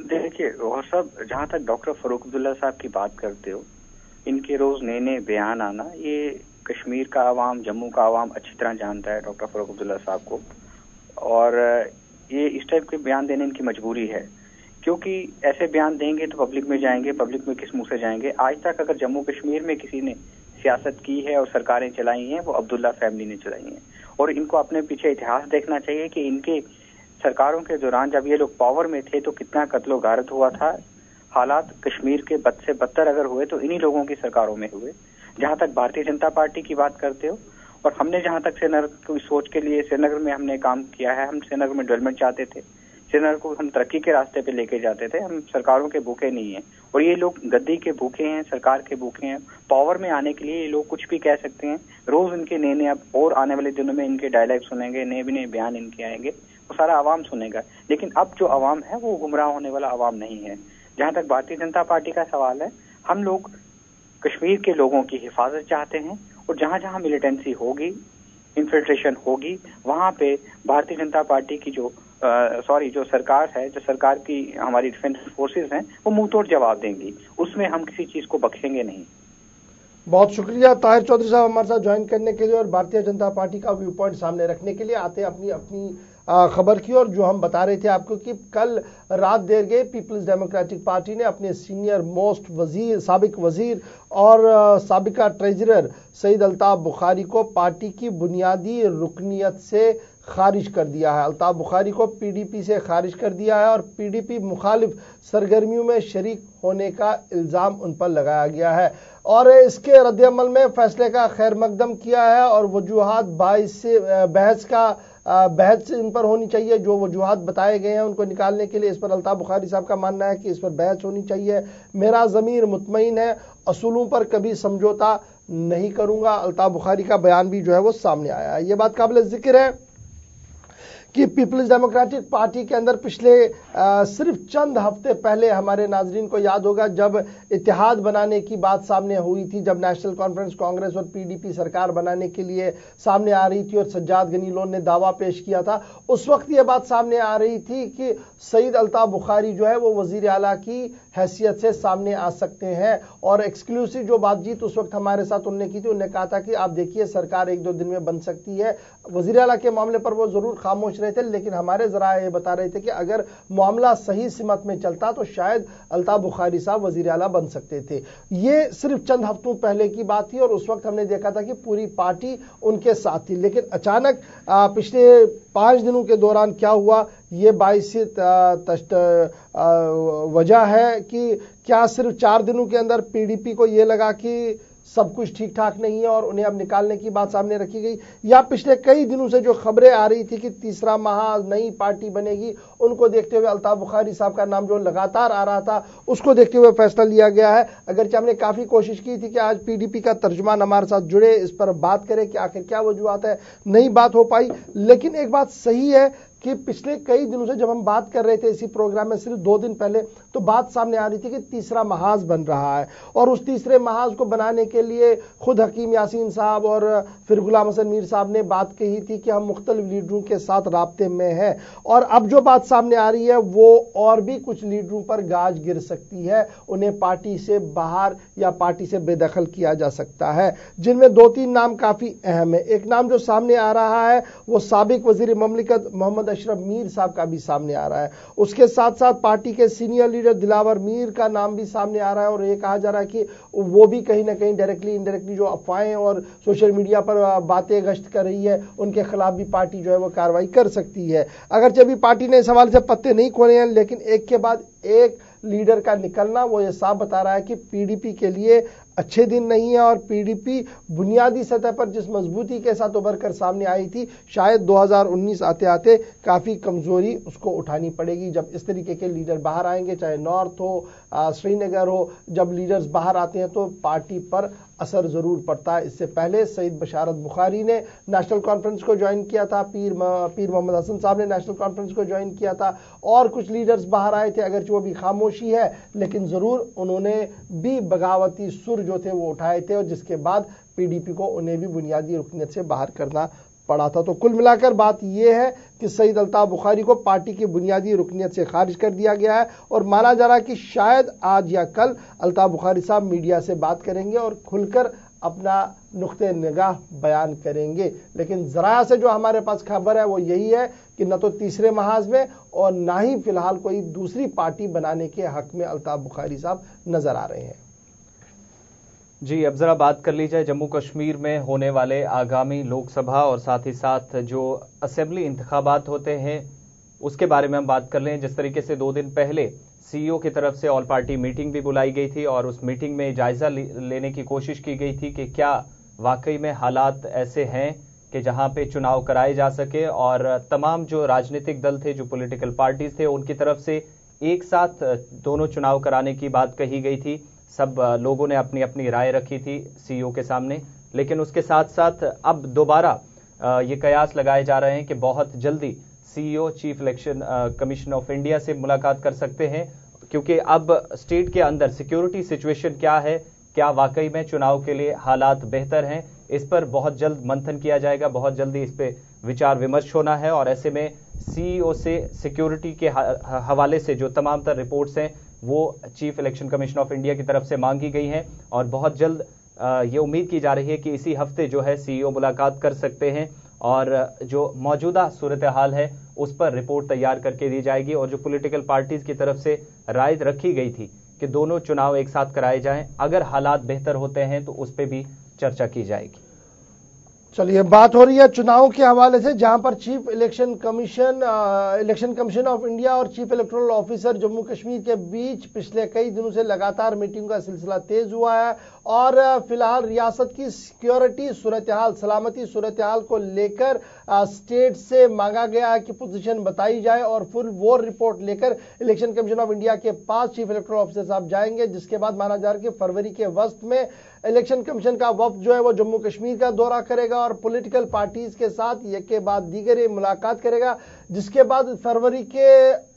देखिए और सब, जहां तक डॉक्टर फारूक अब्दुल्ला साहब की बात करते हो, इनके रोज नए नए बयान आना, ये कश्मीर का आवाम, जम्मू का आवाम अच्छी तरह जानता है डॉक्टर फारूक अब्दुल्ला साहब को, और ये इस टाइप के बयान देने इनकी मजबूरी है, क्योंकि ऐसे बयान देंगे तो पब्लिक में जाएंगे, पब्लिक में किस मुंह से जाएंगे। आज तक अगर जम्मू कश्मीर में किसी ने सियासत की है और सरकारें चलाई हैं, वो अब्दुल्ला फैमिली ने चलाई हैं, और इनको अपने पीछे इतिहास देखना चाहिए कि इनके सरकारों के दौरान जब ये लोग पावर में थे तो कितना कत्लो गारत हुआ था। हालात कश्मीर के बद से बदतर अगर हुए तो इन्हीं लोगों की सरकारों में हुए। जहां तक भारतीय जनता पार्टी की बात करते हो, और हमने जहां तक श्रीनगर की सोच के लिए, श्रीनगर में हमने काम किया है, हम श्रीनगर में डेवलपमेंट चाहते थे, श्रीनगर को हम तरक्की के रास्ते पे लेके जाते थे, हम सरकारों के भूखे नहीं हैं, और ये लोग गद्दी के भूखे हैं, सरकार के भूखे हैं। पावर में आने के लिए ये लोग कुछ भी कह सकते हैं, रोज इनके नए नए, अब और आने वाले दिनों में इनके डायलॉग सुनेंगे, नए नए बयान इनके आएंगे, वो सारा आवाम सुनेगा। लेकिन अब जो आवाम है वो गुमराह होने वाला आवाम नहीं है। जहां तक भारतीय जनता पार्टी का सवाल है, हम लोग कश्मीर के लोगों की हिफाजत चाहते हैं, और जहां जहां मिलिटेंसी होगी, इन्फिल्ट्रेशन होगी, वहां पे भारतीय जनता पार्टी की जो सरकार है, जो सरकार की हमारी डिफेंस फोर्सेस हैं, वो मुंह तोड़ जवाब देंगी, उसमें हम किसी चीज को बख्शेंगे नहीं। बहुत शुक्रिया ताहिर चौधरी साहब हमारे साथ ज्वाइन करने के लिए और भारतीय जनता पार्टी का व्यू पॉइंट सामने रखने के लिए। आते हैं अपनी खबर की, और जो हम बता रहे थे आपको कि कल रात देर गए पीपल्स डेमोक्रेटिक पार्टी ने अपने सीनियर मोस्ट वजीर, साबिक वजीर और साबिका ट्रेजरर सईद अल्ताफ बुखारी को पार्टी की बुनियादी रुकनियत से खारिज कर दिया है। अल्ताफ बुखारी को पीडीपी से खारिज कर दिया है और पीडीपी मुखालिफ सरगर्मियों में शरीक होने का इल्जाम उन पर लगाया गया है, और इसके रद्दअमल में फैसले का खैर मकदम किया है और वजूहात बहस इन पर होनी चाहिए। जो वजूहात बताए गए हैं उनको निकालने के लिए इस पर अल्ताफ बुखारी साहब का मानना है कि इस पर बहस होनी चाहिए। मेरा ज़मीर मुतमईन है, असूलों पर कभी समझौता नहीं करूंगा। अल्ताफ बुखारी का बयान भी जो है वो सामने आया है। ये बात काबिल जिक्र है कि पीपल्स डेमोक्रेटिक पार्टी के अंदर पिछले सिर्फ चंद हफ्ते पहले, हमारे नाजरीन को याद होगा, जब इत्तेहाद बनाने की बात सामने हुई थी, जब नेशनल कॉन्फ्रेंस कांग्रेस और पीडीपी सरकार बनाने के लिए सामने आ रही थी और सज्जाद गनी लोन ने दावा पेश किया था, उस वक्त यह बात सामने आ रही थी कि सईद अल्ताफ बुखारी जो है वो वजीर आला की हैसियत से सामने आ सकते हैं। और एक्सक्लूसिव जो बातचीत उस वक्त हमारे साथ उन्होंने की थी, उन्होंने कहा था कि आप देखिए सरकार 1-2 दिन में बन सकती है। वजीर आला के मामले पर वो जरूर खामोश थे, लेकिन हमारे जरा ये बता रहे थे कि अगर मामला सही सिमत में चलता तो शायद अल्ताफ बुखारी साहब वजीर आला बन सकते थे। ये सिर्फ चंद हफ्तों पहले की बात थी और उस वक्त हमने देखा था कि पूरी पार्टी उनके साथ थी। लेकिन अचानक पिछले 5 दिनों के दौरान क्या हुआ, ये बाइस वजह है कि क्या सिर्फ 4 दिनों के अंदर पीडीपी को ये लगा कि सब कुछ ठीक ठाक नहीं है और उन्हें अब निकालने की बात सामने रखी गई, या पिछले कई दिनों से जो खबरें आ रही थी कि तीसरा महाज नई पार्टी बनेगी, उनको देखते हुए अल्ताफ बुखारी साहब का नाम जो लगातार आ रहा था उसको देखते हुए फैसला लिया गया है। अगरचे हमने काफी कोशिश की थी कि आज पीडीपी का तर्जुमान हमारे साथ जुड़े, इस पर बात करें कि आखिर क्या वजूहत है, नहीं बात हो पाई। लेकिन एक बात सही है कि पिछले कई दिनों से जब हम बात कर रहे थे इसी प्रोग्राम में, सिर्फ 2 दिन पहले, तो बात सामने आ रही थी कि तीसरा महाज बन रहा है और उस तीसरे महाज को बनाने के लिए खुद हकीम यासीन साहब और फिर गुलाम हसन मीर साहब ने बात कही थी कि हम मुख्तलिफ लीडरों के साथ राब्ते में हैं। और अब जो बात सामने आ रही है वो और भी कुछ लीडरों पर गाज गिर सकती है, उन्हें पार्टी से बाहर या पार्टी से बेदखल किया जा सकता है, जिनमें 2-3 नाम काफी अहम है। एक नाम जो सामने आ रहा है वो साबिक वजीर ममलिकत मोहम्मद अशरफ मीर साहब का भी सामने आ रहा है। उसके साथ साथ पार्टी के सीनियर लीडर दिलावर मीर का नाम भी सामने आ रहा है और ये कहा जा रहा है कि वो भी कहीं ना कहीं डायरेक्टली इनडायरेक्टली जो अफवाहें और सोशल मीडिया पर बातें गश्त कर रही है उनके खिलाफ भी पार्टी जो है वो कार्रवाई कर सकती है। अगरचे अभी पार्टी ने इस हवाले से पत्ते नहीं खोले हैं, लेकिन एक के बाद एक लीडर का निकलना वो ये साफ बता रहा है कि पीडीपी के लिए अच्छे दिन नहीं है और पीडीपी बुनियादी सतह पर जिस मजबूती के साथ उभर कर सामने आई थी, शायद 2019 आते आते काफी कमजोरी उसको उठानी पड़ेगी। जब इस तरीके के लीडर बाहर आएंगे, चाहे नॉर्थ हो, श्रीनगर हो, जब लीडर्स बाहर आते हैं तो पार्टी पर असर जरूर पड़ता है। इससे पहले सईद बशारत बुखारी ने नेशनल कॉन्फ्रेंस को ज्वाइन किया था, पीर मोहम्मद हसन साहब ने नेशनल कॉन्फ्रेंस को ज्वाइन किया था और कुछ लीडर्स बाहर आए थे, अगरचे वो भी खामोशी है, लेकिन जरूर उन्होंने भी बगावती सुर जो थे वो उठाए थे और जिसके बाद पीडीपी को उन्हें भी बुनियादी रुकनियत से बाहर करना पड़ा था। तो कुल मिलाकर बात यह है कि सईद अल्ताफ बुखारी को पार्टी की बुनियादी रुकनियत से खारिज कर दिया गया है और माना जा रहा है कि शायद आज या कल अल्ताफ बुखारी साहब मीडिया से बात करेंगे और खुलकर अपना नुक्ते निगाह बयान करेंगे। लेकिन जरा से जो हमारे पास खबर है वो यही है कि न तो तीसरे महाज में और ना ही फिलहाल कोई दूसरी पार्टी बनाने के हक में अल्ताफ बुखारी साहब नजर आ रहे हैं। जी, अब जरा बात कर ली जाए जम्मू कश्मीर में होने वाले आगामी लोकसभा और साथ ही साथ जो असेंबली इंतखाबात होते हैं उसके बारे में हम बात कर लें। जिस तरीके से 2 दिन पहले सीईओ की तरफ से ऑल पार्टी मीटिंग भी बुलाई गई थी और उस मीटिंग में जायजा लेने की कोशिश की गई थी कि क्या वाकई में हालात ऐसे हैं कि जहां पे चुनाव कराए जा सके, और तमाम जो राजनीतिक दल थे, जो पॉलिटिकल पार्टीज थे, उनकी तरफ से एक साथ दोनों चुनाव कराने की बात कही गई थी। सब लोगों ने अपनी अपनी राय रखी थी सीईओ के सामने, लेकिन उसके साथ साथ अब दोबारा ये कयास लगाए जा रहे हैं कि बहुत जल्दी CEO chief election commission of India से मुलाकात कर सकते हैं, क्योंकि अब स्टेट के अंदर सिक्योरिटी सिचुएशन क्या है, क्या वाकई में चुनाव के लिए हालात बेहतर हैं, इस पर बहुत जल्द मंथन किया जाएगा, बहुत जल्दी इस पे विचार विमर्श होना है। और ऐसे में सीईओ से सिक्योरिटी के हवाले से जो तमाम तर रिपोर्ट्स हैं वो chief election commission of India की तरफ से मांगी गई हैं और बहुत जल्द ये उम्मीद की जा रही है कि इसी हफ्ते जो है सीईओ मुलाकात कर सकते हैं और जो मौजूदा सूरत हाल है उस पर रिपोर्ट तैयार करके दी जाएगी। और जो पॉलिटिकल पार्टीज की तरफ से राय रखी गई थी कि दोनों चुनाव एक साथ कराए जाएं, अगर हालात बेहतर होते हैं तो उस पर भी चर्चा की जाएगी। चलिए, बात हो रही है चुनाव के हवाले से, जहां पर chief election commission of India और chief electoral officer Jammu Kashmir के बीच पिछले कई दिनों से लगातार मीटिंग का सिलसिला तेज हुआ है और फिलहाल रियासत की सिक्योरिटी सूरत हाल, सलामती सूरत हाल को लेकर स्टेट से मांगा गया है कि पोजीशन बताई जाए और फुल वो रिपोर्ट लेकर इलेक्शन कमीशन ऑफ इंडिया के पास चीफ इलेक्टोरल ऑफिसर साहब जाएंगे, जिसके बाद माना जा रहा है कि फरवरी के वस्त में इलेक्शन कमीशन का वफ्द जो है वो जम्मू कश्मीर का दौरा करेगा और पॉलिटिकल पार्टीज के साथ एक के बाद दीगर मुलाकात करेगा, जिसके बाद फरवरी के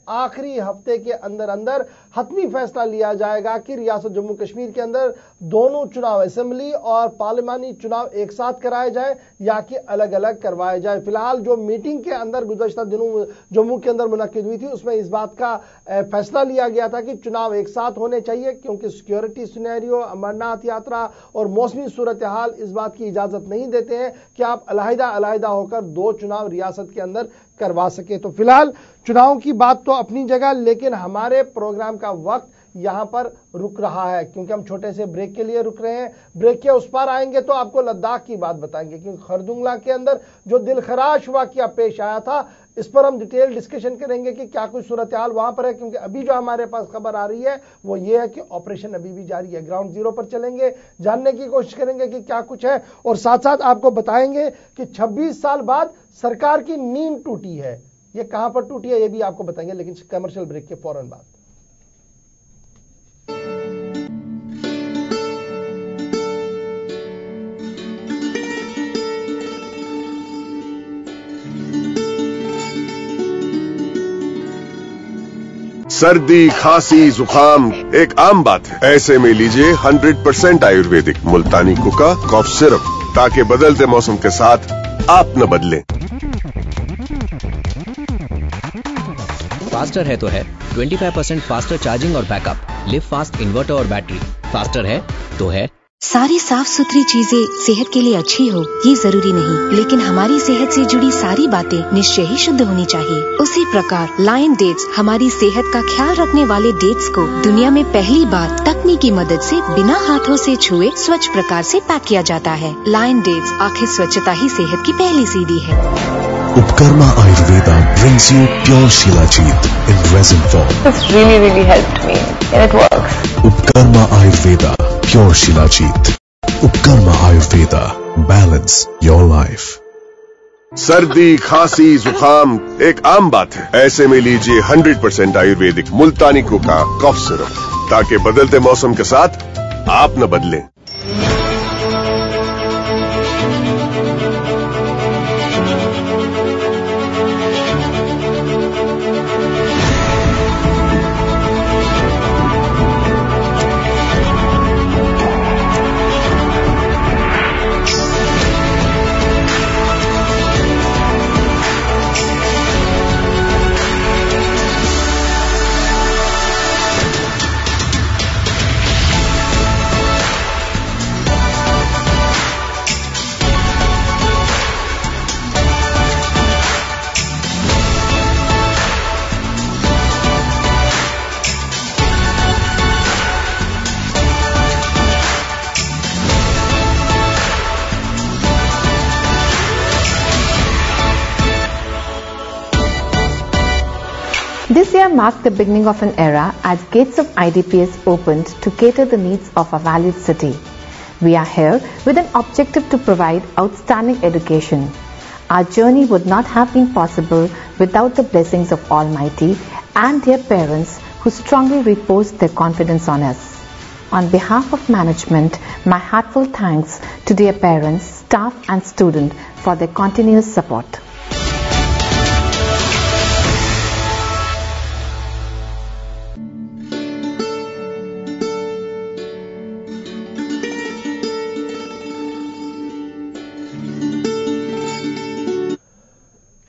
आखिरी हफ्ते के अंदर अंदर हतमी फैसला लिया जाएगा कि रियासत जम्मू कश्मीर के अंदर दोनों चुनाव, असेंबली और पार्लिमानी चुनाव एक साथ कराए जाए या कि अलग अलग करवाए जाए। फिलहाल जो मीटिंग के अंदर गुज़श्ता दिनों जम्मू के अंदर मुनक्किद हुई थी उसमें इस बात का फैसला लिया गया था कि चुनाव एक साथ होने चाहिए, क्योंकि सिक्योरिटी सिनेरियो, अमरनाथ यात्रा और मौसमी सूरत हाल इस बात की इजाजत नहीं देते हैं कि आप अलहदा होकर 2 चुनाव रियासत के अंदर करवा सके। तो फिलहाल चुनाव की बात तो अपनी जगह, लेकिन हमारे प्रोग्राम का वक्त यहां पर रुक रहा है क्योंकि हम छोटे से ब्रेक के लिए रुक रहे हैं। ब्रेक के उस पार आएंगे तो आपको लद्दाख की बात बताएंगे, क्योंकि खरदुंगला के अंदर जो दिलखराश वाकया पेश आया था, اس پر ہم ڈیٹیل ڈسکشن کریں گے کہ کیا کوئی صورتحال وہاں پر ہے، کیونکہ ابھی جو ہمارے پاس خبر آ رہی ہے وہ یہ ہے کہ آپریشن ابھی بھی جاری ہے. گراؤنڈ زیرو پر چلیں گے، جاننے کی کوشش کریں گے کہ کیا کچھ ہے، اور ساتھ ساتھ آپ کو بتائیں گے کہ 26 سال بعد سرکار کی نیند ٹوٹی ہے. یہ کہاں پر ٹوٹی ہے یہ بھی آپ کو بتائیں گے، لیکن کمرشل بریک کے فوراً بعد. سردی، کھانسی، زکام ایک عام بات ہے، ایسے میں لیجئے 100% آیورویدک ملتانی کوکا کاف سرپ تاکہ بدلتے موسم کے ساتھ آپ نہ بدلیں. فاسٹر ہے تو ہے 25% فاسٹر چارجنگ اور بیک اپ، لیو فاسٹ انورٹر اور بیٹری. فاسٹر ہے تو ہے. ساری صاف ستھری چیزیں صحت کے لیے اچھی ہو یہ ضروری نہیں، لیکن ہماری صحت سے جڑی ساری باتیں نشچے ہی شدھ ہونی چاہیے. اسی پرکار لائن ڈیٹس ہماری صحت کا خیال رکھنے والے ڈیٹس کو دنیا میں پہلی بار تکنیک کی مدد سے بنا ہاتھوں سے چھوئے سوچھ پرکار سے پیک کیا جاتا ہے. لائن ڈیٹس آخر سوچھتا ہی صحت کی پہلی سیڑھی ہے. Upkarma Ayurveda brings you pure Shilajit in resin form. This really helped me and it works. Upkarma Ayurveda, pure Shilajit. Upkarma Ayurveda, balance your life. سردی، کھانسی، زکام ایک عام بات ہے، ایسے میں لیجئے 100% آیورویدک ملتانی کوکا کاف سرپ تاکہ بدلتے موسم کے ساتھ آپ نہ بدلیں. This year marked the beginning of an era as gates of IDPS opened to cater the needs of our valued city. We are here with an objective to provide outstanding education. Our journey would not have been possible without the blessings of Almighty and dear parents who strongly reposed their confidence on us. On behalf of management, my heartfelt thanks to dear parents, staff and students for their continuous support.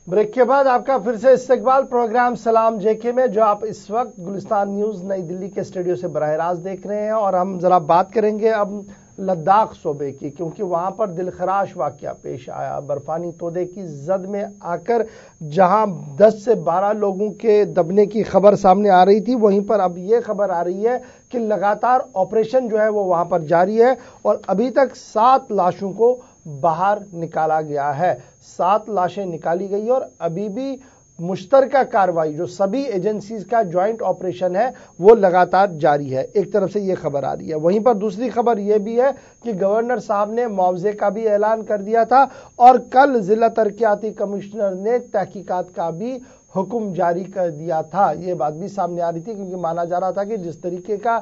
Break کے بعد آپ کا پھر سے استقبال programme سلام جے کے میں، جو آپ اس وقت گلستان نیوز نئی دلی کے اسٹوڈیو سے براہ راست دیکھ رہے ہیں. اور ہم ذرا بات کریں گے اب لداخ صوبے کی، کیونکہ وہاں پر دلخراش واقعہ پیش آیا. برفانی تودے کی زد میں آ کر جہاں 10 سے 12 لوگوں کے دبنے کی خبر سامنے آ رہی تھی، وہیں پر اب یہ خبر آ رہی ہے کہ لگاتار آپریشن جو ہے وہ وہاں پر جاری ہے اور ابھی تک 7 لاشوں کو باہر نکالا گیا ہے. 7 لاشیں نکالی گئی اور ابھی بھی مشترکہ کارروائی جو سبھی ایجنسیز کا جوائنٹ آپریشن ہے وہ لگاتار جاری ہے. ایک طرف سے یہ خبر آ رہی ہے، وہیں پر دوسری خبر یہ بھی ہے کہ گورنر صاحب نے معاوضے کا بھی اعلان کر دیا تھا اور کل ضلع ترقیاتی کمشنر نے تحقیقات کا بھی حکم جاری کر دیا تھا. یہ بات بھی سامنے آ رہی تھی کیونکہ مانا جا رہا تھا کہ جس طریقے کا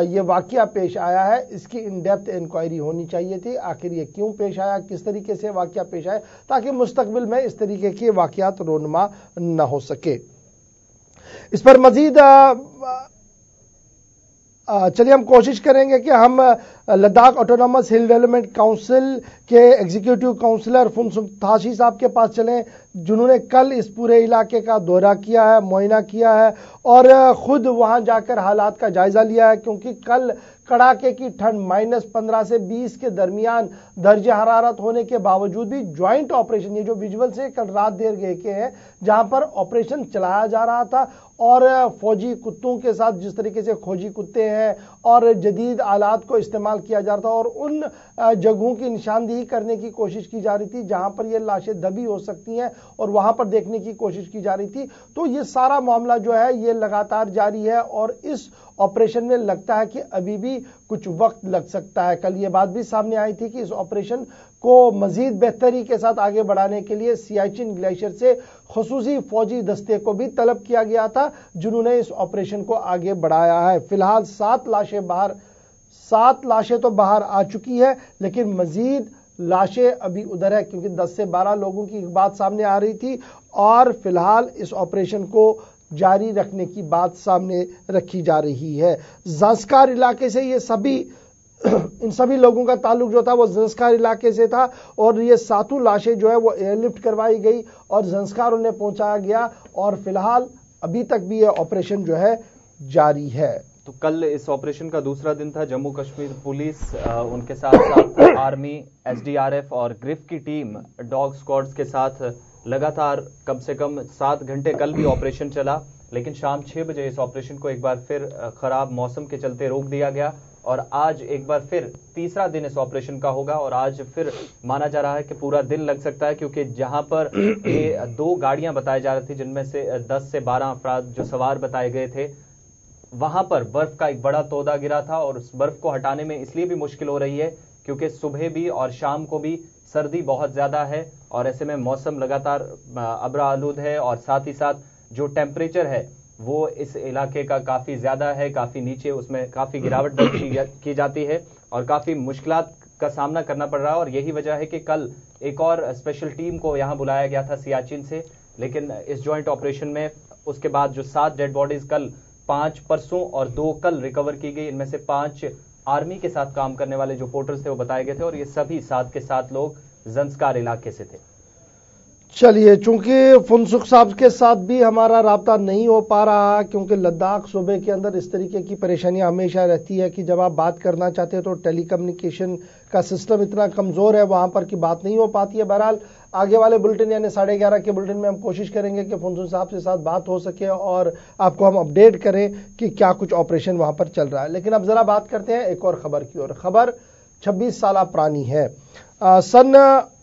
یہ واقعہ پیش آیا ہے اس کی ان ڈیپتھ انکوائری ہونی چاہیے تھی. آخر یہ کیوں پیش آیا، کس طریقے سے واقعہ پیش آئے، تاکہ مستقبل میں اس طریقے کے واقعات رونما نہ ہو سکے. اس پر مزید چلیے ہم کوشش کریں گے کہ ہم لداخ آٹونومس ہل ڈیولپمنٹ کونسل کے ایگزیکٹو کونسلر فنسک تھاشی صاحب کے پاس چلیں، جنہوں نے کل اس پورے علاقے کا دورہ کیا ہے، معائنہ کیا ہے اور خود وہاں جا کر حالات کا جائزہ لیا ہے. کیونکہ کل کڑاکے کی ٹھنڈ -15 سے 20 کے درمیان درجہ حرارت ہونے کے باوجود بھی جوائنٹ آپریشن، یہ جو ویژول سے کل رات دیر گئے کے ہیں جہاں پر آپریشن چلایا جا رہا تھا اور فوجی کتوں کے ساتھ جس طریقے سے کھوجی کتے ہیں اور جدید آلات کو استعمال کیا جا رہا تھا اور ان جگہوں کی نشاندہی کرنے کی کوشش کی جا رہی تھی جہاں پر یہ لاشیں دبی ہو سکتی ہیں اور वहां पर देखने की कोशिश की जा रही थी। तो ये सारा मामला जो है ये लगातार जारी है और इस ऑपरेशन में लगता है कि अभी भी कुछ वक्त लग सकता है। कल ये बात भी सामने आई थी कि इस ऑपरेशन को मजीद बेहतरी के साथ आगे बढ़ाने के लिए सियाचिन ग्लेशियर से खुसूसी फौजी दस्ते को भी तलब किया गया था, जिन्होंने इस ऑपरेशन को आगे बढ़ाया है। फिलहाल 7 लाशें तो बाहर आ चुकी है, लेकिन मजीद लाशें अभी उधर है, क्योंकि 10 से 12 लोगों की बात सामने आ रही थी और फिलहाल इस ऑपरेशन को जारी रखने की बात सामने रखी जा रही है। ज़ंस्कार इलाके से ये इन सभी लोगों का ताल्लुक जो था वो ज़ंस्कार इलाके से था और ये 7 लाशें जो है वो एयरलिफ्ट करवाई गई और ज़ंस्कार उन्हें पहुंचाया गया और फिलहाल अभी तक भी ये ऑपरेशन जो है जारी है। तो कल इस ऑपरेशन का दूसरा दिन था। जम्मू कश्मीर पुलिस, उनके साथ साथ आर्मी, एसडीआरएफ और ग्रिफ की टीम डॉग स्क्वाड्स के साथ लगातार कम से कम 7 घंटे कल भी ऑपरेशन चला, लेकिन शाम 6 बजे इस ऑपरेशन को एक बार फिर खराब मौसम के चलते रोक दिया गया और आज एक बार फिर तीसरा दिन इस ऑपरेशन का होगा और आज फिर माना जा रहा है कि पूरा दिन लग सकता है, क्योंकि जहां पर ये 2 गाड़ियां बताई जा रही थी जिनमें से 10 से 12 अफराद जो सवार बताए गए थे, वहां पर बर्फ का एक बड़ा तोदा गिरा था और उस बर्फ को हटाने में इसलिए भी मुश्किल हो रही है क्योंकि सुबह भी और शाम को भी सर्दी बहुत ज्यादा है और ऐसे में मौसम लगातार अब्र आलूद है और साथ ही साथ जो टेम्परेचर है वो इस इलाके का काफी ज्यादा है, काफी नीचे, उसमें काफी गिरावट दर्ज की जाती है और काफी मुश्किलात का सामना करना पड़ रहा है। और यही वजह है कि कल एक और स्पेशल टीम को यहां बुलाया गया था सियाचिन से, लेकिन इस जॉइंट ऑपरेशन में उसके बाद जो 7 डेड बॉडीज कल 5 परसों और 2 कल रिकवर की गई, इनमें से 5 आर्मी के साथ काम करने वाले जो पोर्टर्स थे वो बताए गए थे और ये सभी 7 के 7 लोग ज़ंस्कार इलाके से थे। चलिए, चूंकि फुनसुख साहब के साथ भी हमारा राब्ता नहीं हो पा रहा, क्योंकि लद्दाख सूबे के अंदर इस तरीके की परेशानियां हमेशा रहती है कि जब आप बात करना चाहते हैं तो टेलीकम्युनिकेशन का सिस्टम इतना कमजोर है वहां पर कि बात नहीं हो पाती है। बहरहाल आगे वाले बुलेटिन यानी 11:30 के बुलेटिन में हम कोशिश करेंगे कि फुनसुख साहब के साथ बात हो सके और आपको हम अपडेट करें कि क्या कुछ ऑपरेशन वहां पर चल रहा है। लेकिन अब जरा बात करते हैं एक और खबर की ओर। खबर 26 साल पुरानी है।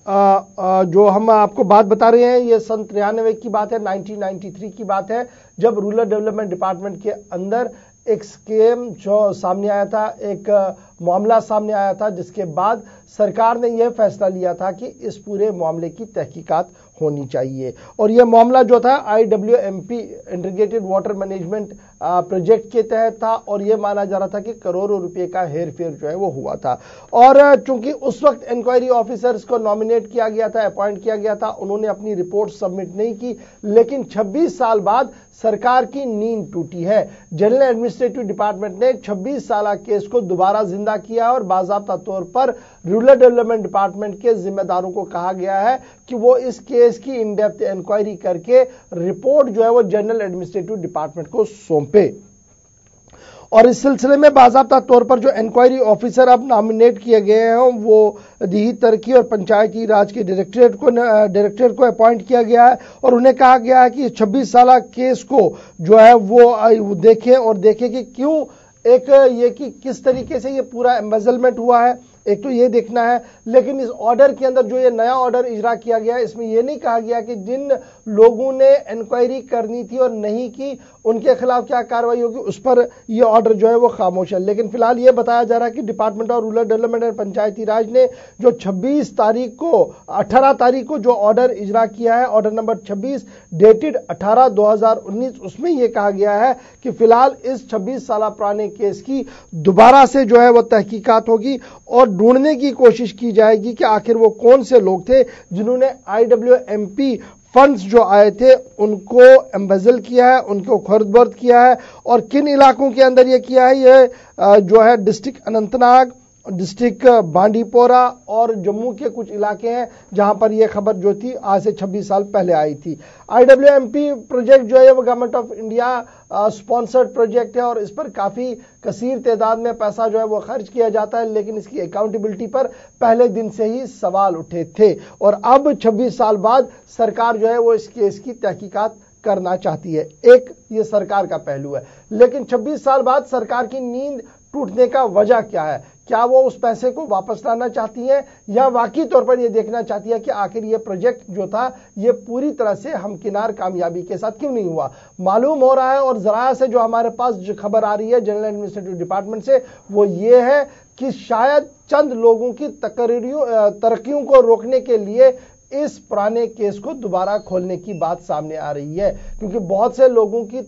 जो हम आपको बात बता रहे हैं ये सन 93 की बात है, 1993 की बात है, जब रूरल डेवलपमेंट डिपार्टमेंट के अंदर एक स्कीम जो सामने आया था, एक मामला सामने आया था, जिसके बाद सरकार ने यह फैसला लिया था कि इस पूरे मामले की तहकीकात होनी चाहिए। और यह मामला जो था IWMP integrated water management project के तहत था और यह माना जा रहा था कि करोड़ों रुपए का हेरफेर जो है वो हुआ था। और चूंकि उस वक्त इंक्वायरी ऑफिसर्स को नॉमिनेट किया गया था, अपॉइंट किया गया था, उन्होंने अपनी रिपोर्ट सबमिट नहीं की, लेकिन 26 साल बाद सरकार की नींद टूटी है। जनरल एडमिनिस्ट्रेटिव डिपार्टमेंट ने 26 साल केस को दोबारा जिंदा किया और बाकायदा तौर पर रूरल डेवलपमेंट डिपार्टमेंट के जिम्मेदारों को कहा गया है कि वो इस केस की इन डेप्थ इंक्वायरी करके रिपोर्ट जो है वो जनरल एडमिनिस्ट्रेटिव डिपार्टमेंट को सौंपे। और इस सिलसिले में बाकायदा तौर पर जो इंक्वायरी ऑफिसर अब नॉमिनेट किए गए हैं वो देही तरक्की और पंचायती राज के डायरेक्टरेट को अपॉइंट किया गया है और उन्हें कहा गया है कि 26 साल केस को जो है वो देखें और देखें कि क्यों एक ये कि किस तरीके से ये पूरा एम्बेजलमेंट हुआ है, एक तो ये देखना है। लेकिन इस ऑर्डर के अंदर जो ये नया ऑर्डर इजरा किया गया है इसमें ये नहीं कहा गया कि जिन लोगों ने इंक्वायरी करनी थी और नहीं की उनके खिलाफ क्या कार्रवाई होगी, उस पर ये ऑर्डर जो है वो खामोश है। लेकिन फिलहाल ये बताया जा रहा है कि department of rural development and Panchayati Raj ने जो 18 तारीख को जो ऑर्डर इजरा किया है, ऑर्डर नंबर 26 डेटेड 18/2019, उसमें यह कहा गया है कि फिलहाल इस 26 साल पुराने केस की दोबारा से जो है वो तहकीकात होगी और ढूंढने की कोशिश की जाएगी कि आखिर वो कौन से लोग थे जिन्होंने IWMP फंड्स जो आए थे उनको एम्बेजल किया है, उनको खर्च किया है और किन इलाकों के अंदर ये किया है। ये जो है डिस्ट्रिक्ट अनंतनाग, डिस्ट्रिक्ट बांडीपोरा और जम्मू के कुछ इलाके हैं जहां पर यह खबर जो थी आज से 26 साल पहले आई थी। IWMP प्रोजेक्ट जो है वो government of India sponsored project है और इस पर काफी कसीर तादाद में पैसा जो है वो खर्च किया जाता है, लेकिन इसकी अकाउंटेबिलिटी पर पहले दिन से ही सवाल उठे थे और अब 26 साल बाद सरकार जो है वो इस केस की तहकीकात करना चाहती है। एक ये सरकार का पहलू है, लेकिन 26 साल बाद सरकार की नींद टूटने का वजह क्या है, کیا وہ اس پیسے کو واپس لانا چاہتی ہیں یا واقعی طور پر یہ دیکھنا چاہتی ہے کہ آخر یہ پروجیکٹ جو تھا یہ پوری طرح سے ہمکنار کامیابی کے ساتھ کیوں نہیں ہوا؟ معلوم ہو رہا ہے اور ذرائع سے جو ہمارے پاس جو خبر آ رہی ہے جنرل ایڈمنسٹریٹو ڈپارٹمنٹ سے وہ یہ ہے کہ شاید چند لوگوں کی ترقیوں کو روکنے کے لیے اس پرانے کیس کو دوبارہ کھولنے کی بات سامنے آ رہی ہے، کیونکہ بہت سے لوگوں کی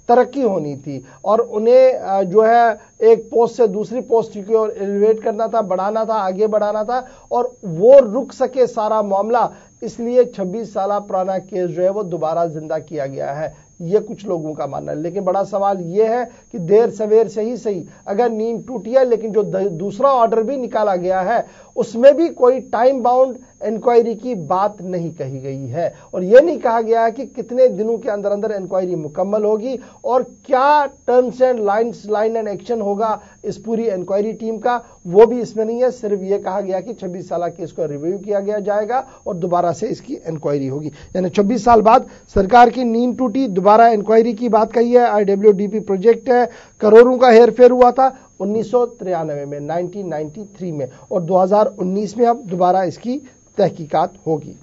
ترقی ہونی تھی اور انہیں جو ہے ایک پوسٹ سے دوسری پوسٹ کی اور ایلیویٹ کرنا تھا، بڑھانا تھا، آگے بڑھانا تھا، اور وہ رک سکے سارا معاملہ، اس لیے 26 سالہ پرانا کیس جو ہے وہ دوبارہ زندہ کیا گیا ہے، یہ کچھ لوگوں کا ماننا ہے۔ لیکن بڑا سوال یہ ہے کہ دیر سویر سے ہی صحیح، اگر نیند ٹوٹی ہے لیکن جو دوسرا آرڈر بھی نکالا گیا ہے اس میں بھی کوئی ٹائم باؤنڈ انکوائری کی بات نہیں کہی گئی ہے، اور یہ نہیں کہا گیا ہے کہ کتنے دنوں کے اندر اندر انکوائری مکمل ہوگی اور کیا terms and line and action ہوگا اس پوری انکوائری ٹیم کا، وہ بھی اس میں نہیں ہے۔ صرف یہ کہا گیا کہ 26 سالہ کیس کو ریویو کیا گیا جائے گا اور دوبارہ سے اس کی انکوائری ہوگی، یعنی 26 سال بعد سرکار کی نیند ٹوٹی، دوبارہ انکوائری کی بات کہی ہے۔ IWDP پروجیکٹ ہے، کروڑوں کا ہیر پھیر ہوا تھا 1993 میں، 1993 میں، اور 2019 میں اب دوبارہ اس کی تحقیقات ہوگی۔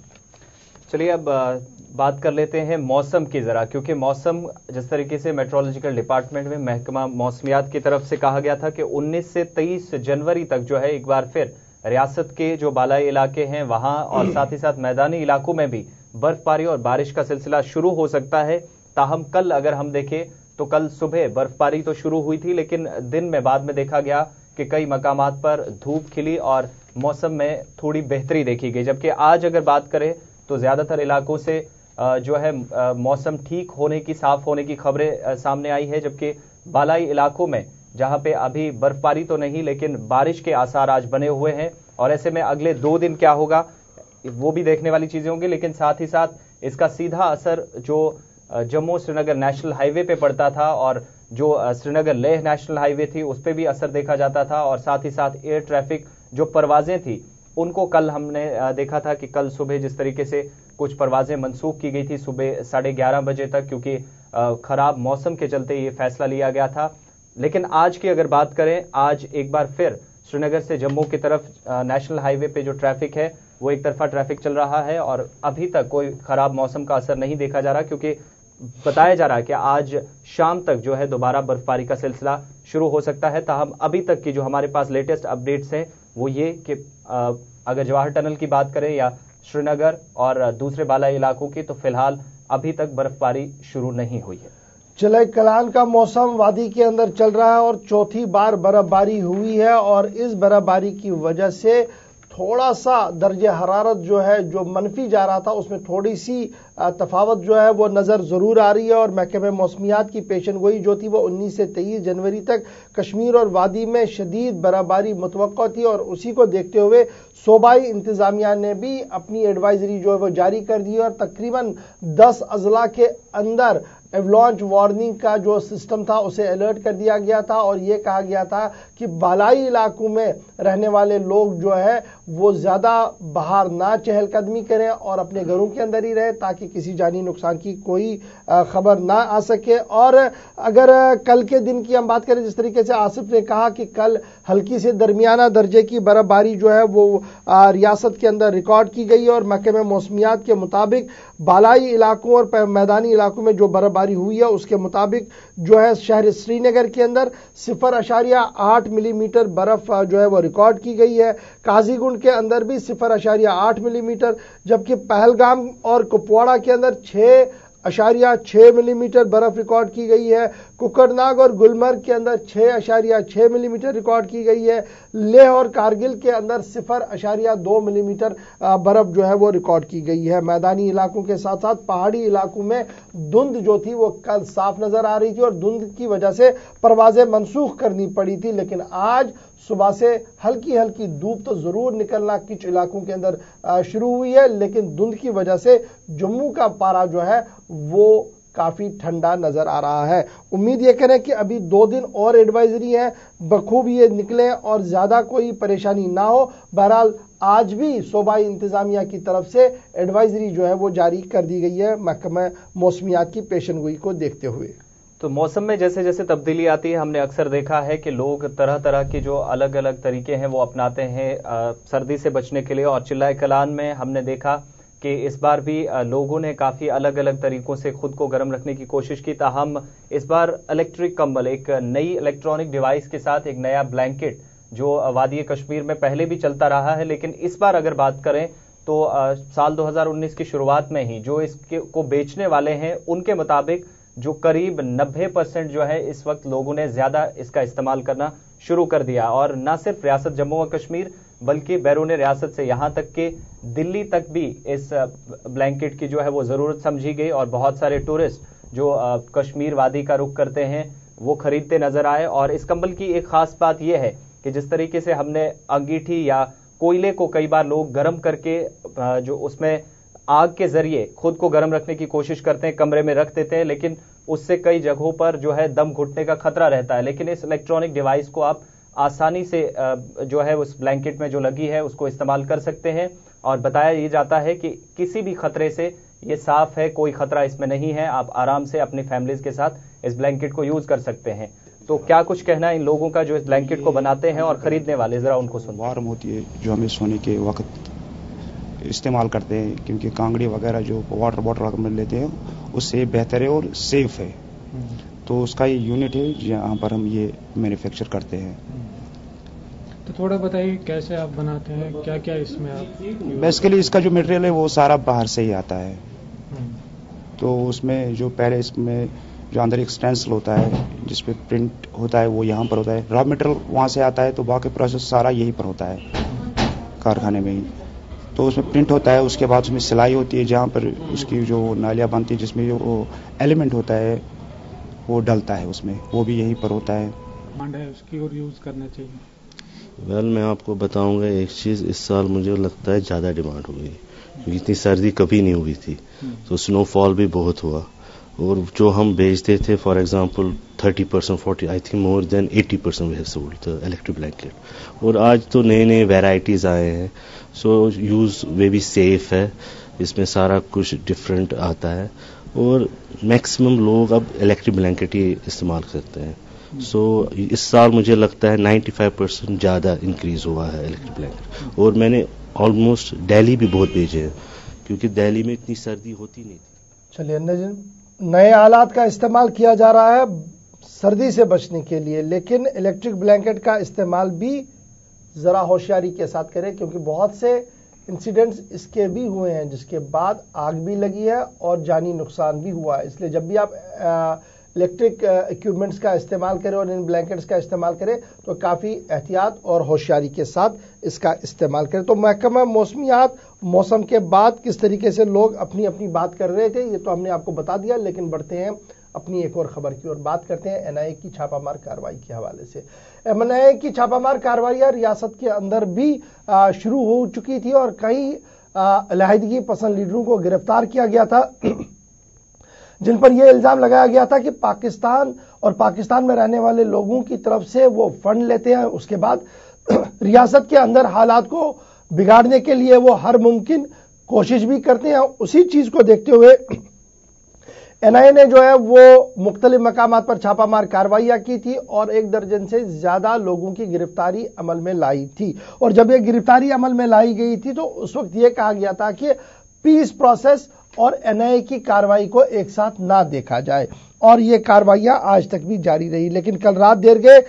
چلیے اب بات کر لیتے ہیں موسم کی ذرا، کیونکہ موسم جس طریقے سے میٹرولوجیکل ڈپارٹمنٹ میں محکمہ موسمیات کی طرف سے کہا گیا تھا کہ 19 سے 23 جنوری تک جو ہے ایک بار پھر ریاست کے جو بالائی علاقے ہیں وہاں اور ساتھ ہی ساتھ میدانی علاقوں میں بھی برف باری اور بارش کا سلسلہ شروع ہو سکتا ہے۔ تاہم کل اگر ہم دیکھیں تو کل صبح برف باری تو شروع ہوئی تھی، لیکن دن میں بعد میں دیکھا گیا کہ کئی مقامات پر دھوپ کھلی اور موسم میں تھوڑی بہتری دیکھی گئی، جبکہ آج اگر بات کریں تو زیادہ تر علاقوں سے جو ہے موسم ٹھیک ہونے کی، صاف ہونے کی خبریں سامنے آئی ہے، جبکہ بالائی علاقوں میں جہاں پہ ابھی برف باری تو نہیں لیکن بارش کے آثار آج بنے ہوئے ہیں، اور ایسے میں اگلے 2 دن کیا ہوگا وہ بھی دیکھنے والی چیزیں ہوں گی، لیکن ساتھ ہی ساتھ اس کا سیدھا اثر جو جموں سری نگر نیشنل ہائی وے پہ پڑتا تھا اور جو سری نگر لیہ نیشنل ہائی وے تھی اس پہ بھی اثر دیکھا جاتا تھا، اور ساتھ ہی ساتھ ایئر ٹریفک جو پروازیں تھی ان کو کل ہم نے دیکھا تھا کہ کل صبح جس طریقے سے کچھ پروازیں منسوخ کی گئی تھی صبح 11:30 بجے تک، کیونکہ خراب موسم کے چلتے یہ فیصلہ لیا گیا تھا۔ لیکن آج کی اگر بات کریں، آج ایک بار پھر سری نگر سے جموں کی طرف نیشنل ہائی وے پہ جو ٹریفک ہے وہ ایک طرفہ ٹریفک چل رہا ہے اور ابھی تک کوئی خراب موسم کا اثر نہیں دیکھا جا رہا، کیونکہ بتایا جا رہا ہے کہ آج شام تک جو ہے دوبارہ برف باری کا سلسلہ شروع ہو سکتا ہے۔ تاہم ابھی تک کی جو ہمارے پاس لیٹسٹ اپڈیٹس ہیں وہ یہ کہ اگر جواہر ٹنل کی بات کریں یا سری نگر اور دوسرے بالائی علاقوں کی، تو فی الحال ابھی تک برف باری شروع نہیں ہوئی ہے۔ چلے کلان کا موسم وادی کے اندر چل رہا ہے اور چوتھی بار برف باری ہوئی ہے، اور اس برف باری کی وجہ سے تھوڑا سا درجہ حرارت جو ہے جو منفی جا رہا تھا اس میں تھوڑی سی تفاوت جو ہے وہ نظر ضرور آ رہی ہے، اور محکمہ موسمیات کی پیشن گوئی جو تھی وہ 19 سے 23 جنوری تک کشمیر اور وادی میں شدید برف باری متوقع تھی، اور اسی کو دیکھتے ہوئے صوبائی انتظامیہ نے بھی اپنی ایڈوائزری جو ہے وہ جاری کر دی، اور تقریباً 10 اضلاع کے اندر ایولانچ وارننگ کا جو سسٹم تھا اسے الرٹ کر دیا گیا تھا، اور یہ کہا گیا تھا کہ بالائی علاقوں میں رہنے والے لوگ جو ہے وہ زیادہ باہر نہ چہل قدمی کریں اور اپنے گھروں کے اندر ہی رہیں تاکہ کسی جانی نقصان کی کوئی خبر نہ آ سکے۔ اور اگر کل کے دن کی ہم بات کریں، جس طریقے سے آصف نے کہا کہ کل ہلکی سے درمیانہ درجے کی برف باری جو ہے وہ ریاست کے اندر ریکارڈ کی گئی، اور محکمہ موسمیات کے مطابق بالائی علاقوں اور میدانی علاقوں میں جو برف باری ہوئی ہے اس کے مطابق جو ہے شہر سری نگر کے اندر 0.8 ملی میٹر برف جو ہے وہ ریکارڈ کی گئی ہے، قاضی گنڈ کے اندر بھی 0.8 ملی میٹر، جبکہ پہلگام اور کپواڑہ کے اندر 6.6 ملی میٹر برف ریکارڈ کی گئی ہے، کوکرناگ اور گلمرگ کے اندر 6.6 ملی میٹر ریکارڈ کی گئی ہے، لیہ اور کارگل کے اندر 0.2 ملی میٹر برف جو ہے وہ ریکارڈ کی گئی ہے۔ میدانی علاقوں کے ساتھ ساتھ پہاڑی علاقوں میں دھند جو تھی وہ کل صاف نظر آ رہی تھی اور دھند کی وجہ سے پروازیں منسوخ کرنی پڑی تھی، لیکن آج صبح سے ہلکی ہلکی دھوپ تو ضرور نکلنا کچھ علاقوں کے اندر شروع ہوئی ہے، لیکن دھند کی وجہ سے جموں کا پارا جو ہے وہ کافی ٹھنڈا نظر آ رہا ہے۔ امید یہ کریں کہ ابھی 2 دن اور ایڈوائزری ہیں، بخوب یہ نکلیں اور زیادہ کوئی پریشانی نہ ہو۔ بہرحال آج بھی صوبائی انتظامیہ کی طرف سے ایڈوائزری جو ہے وہ جاری کر دی گئی ہے محکمہ موسمیات کی پیشن گوئی کو دیکھتے ہوئے۔ تو موسم میں جیسے جیسے تبدیلی آتی ہے ہم نے اکثر دیکھا ہے کہ لوگ طرح طرح کے جو الگ الگ طریقے ہیں وہ اپناتے ہیں سردی سے بچنے کے لیے، اور چلائے کلان میں ہم نے دیکھا کہ اس بار بھی لوگوں نے کافی الگ الگ طریقوں سے خود کو گرم رکھنے کی کوشش کی، تاہم اس بار الیکٹرک کمبل، ایک نئی الیکٹرانک ڈیوائس کے ساتھ ایک نیا بلینکٹ جو وادی کشمیر میں پہلے بھی چلتا رہا ہے، لیکن اس بار اگر بات کریں تو سال 2019 کی شروعات میں ہی جو اس کو بیچنے والے ہیں ان کے مطابق جو قریب 90% جو ہے اس وقت لوگوں نے زیادہ اس کا استعمال کرنا شروع کر دیا، اور نہ صرف ریاست جموں و کشمیر بلکہ بیرون ریاست سے یہاں تک کہ دلی تک بھی اس بلینکٹ کی جو ہے وہ ضرورت سمجھی گئی، اور بہت سارے ٹورسٹ جو کشمیر وادی کا رخ کرتے ہیں وہ خریدتے نظر آئے۔ اور اس کمبل کی ایک خاص بات یہ ہے کہ جس طریقے سے ہم نے انگیٹھی یا کوئلے کو کئی بار لوگ گرم کر کے جو اس میں آگ کے ذریعے خود کو گرم رکھنے کی کوشش کرتے ہیں، کمرے میں رکھ دیتے ہیں، لیکن اس سے کئی جگہوں پر جو ہے دم گھٹنے کا خطرہ رہتا ہے، لیکن اس الیکٹرانک ڈیوائس کو آپ آسانی سے جو ہے اس بلینکٹ میں جو لگی ہے اس کو استعمال کر سکتے ہیں، اور بتایا یہ جاتا ہے کہ کسی بھی خطرے سے یہ صاف ہے، کوئی خطرہ اس میں نہیں ہے، آپ آرام سے اپنی فیملیز کے ساتھ اس بلینکٹ کو یوز کر سکتے ہیں۔ تو کیا کچھ کہنا ہے ان لوگوں کا جو اس بلینکٹ کو بناتے ہیں اور خریدنے والے، ذرا ان کو سنیں۔ وارم ہوتی ہے جو ہمیں سونے کے وقت استعمال کرتے ہیں، کیونکہ کانگڑی وغیرہ جو واٹر باٹل میں لیتے ہیں اس سے بہتر ہے اور سیف ہے، تو اس کا یہ یونٹ ہے جہاں پر ہم یہ مینوفیکچر کرتے ہیں۔ تو تھوڑا بتائیے کیسے آپ بناتے ہیں، کیا کیا اس میں آپ؟ بیسیکلی اس کا جو مٹیریل ہے وہ سارا باہر سے ہی آتا ہے، تو اس میں جو پہلے اس میں جو اندر ایک اسٹینسل ہوتا ہے جس پہ پرنٹ ہوتا ہے وہ یہاں پر ہوتا ہے، را مٹیریل وہاں سے آتا ہے، تو باقی پروسیس سارا یہیں پر ہوتا ہے کارخانے میں ہی، تو اس میں پرنٹ ہوتا ہے، اس کے بعد اس میں سلائی ہوتی ہے جہاں پر اس کی جو نالیاں بنتی ہے جس میں جو ایلیمنٹ ہوتا ہے وہ ڈلتا ہے اس میں، وہ بھی یہیں پر ہوتا ہے۔ ڈیمانڈ ہے اس کی اور یوز کرنا چاہیے۔ ویل میں آپ کو بتاؤں گا ایک چیز، اس سال مجھے لگتا ہے زیادہ ڈیمانڈ ہو گئی، کیونکہ اتنی سردی کبھی نہیں ہوئی تھی، تو سنو فال بھی بہت ہوا، اور جو ہم بیچتے تھے for example 30%، 40، I think more than 80% we have sold the electric blanket, اور آج تو نئے نئے ویرائٹیز آئے ہیں، سو یوز وے بھی سیف ہے، اس میں سارا کچھ ڈفرینٹ آتا ہے، اور میکسیمم لوگ اب الیکٹرک بلینکٹ ہی استعمال کرتے ہیں، سو اس سال مجھے لگتا ہے 95% زیادہ انکریز ہوا ہے الیکٹرک بلینکٹ، اور میں نے آلموسٹ دہلی بھی بہت بھیجے ہیں کیونکہ دہلی میں اتنی سردی ہوتی نہیں تھی۔ چلیے نئے آلات کا استعمال کیا جا رہا ہے سردی سے بچنے کے لیے، لیکن الیکٹرک بلینکٹ کا استعمال بھی ذرا ہوشیاری کے ساتھ کریں، کیونکہ بہت سے انسیڈنٹس اس کے بھی ہوئے ہیں جس کے بعد آگ بھی لگی ہے اور جانی نقصان بھی ہوا ہے، اس لیے جب بھی آپ الیکٹرک ایکوپمنٹس کا استعمال کریں اور ان بلینکٹس کا استعمال کریں تو کافی احتیاط اور ہوشیاری کے ساتھ اس کا استعمال کریں۔ تو محکمہ موسمیات موسم کے بعد کس طریقے سے لوگ اپنی اپنی بات کر رہے تھے یہ تو ہم نے آپ کو بتا دیا، لیکن بڑھتے ہیں اپنی ایک اور خبر کی اور بات کرتے ہیں این آئی اے کی چھاپہ مار کارروائی کے حوالے سے۔ این آئی اے کی چھاپہ مار کارروائیاں ریاست کے اندر بھی شروع ہو چکی تھی اور کئی علیحدگی پسند لیڈروں کو گرفتار کیا گیا تھا، جن پر یہ الزام لگایا گیا تھا کہ پاکستان اور پاکستان میں رہنے والے لوگوں کی طرف سے وہ فنڈ لیتے ہیں، اس کے بعد ریاست کے اندر حالات کو بگاڑنے کے لیے وہ ہر ممکن کوشش بھی کرتے ہیں۔ اسی چیز کو دیکھتے ہوئے این آئی اے نے جو ہے وہ مختلف مقامات پر چھاپہ مار کارروائیاں کی تھی اور 1 درجن سے زیادہ لوگوں کی گرفتاری عمل میں لائی تھی، اور جب یہ گرفتاری عمل میں لائی گئی تھی تو اس وقت یہ کہا گیا تھا کہ پیس پروسیس اور این آئی اے کی کارروائی کو ایک ساتھ نہ دیکھا جائے، اور یہ کارروائیاں آج تک بھی جاری رہی۔ لیکن کل رات دیر گئے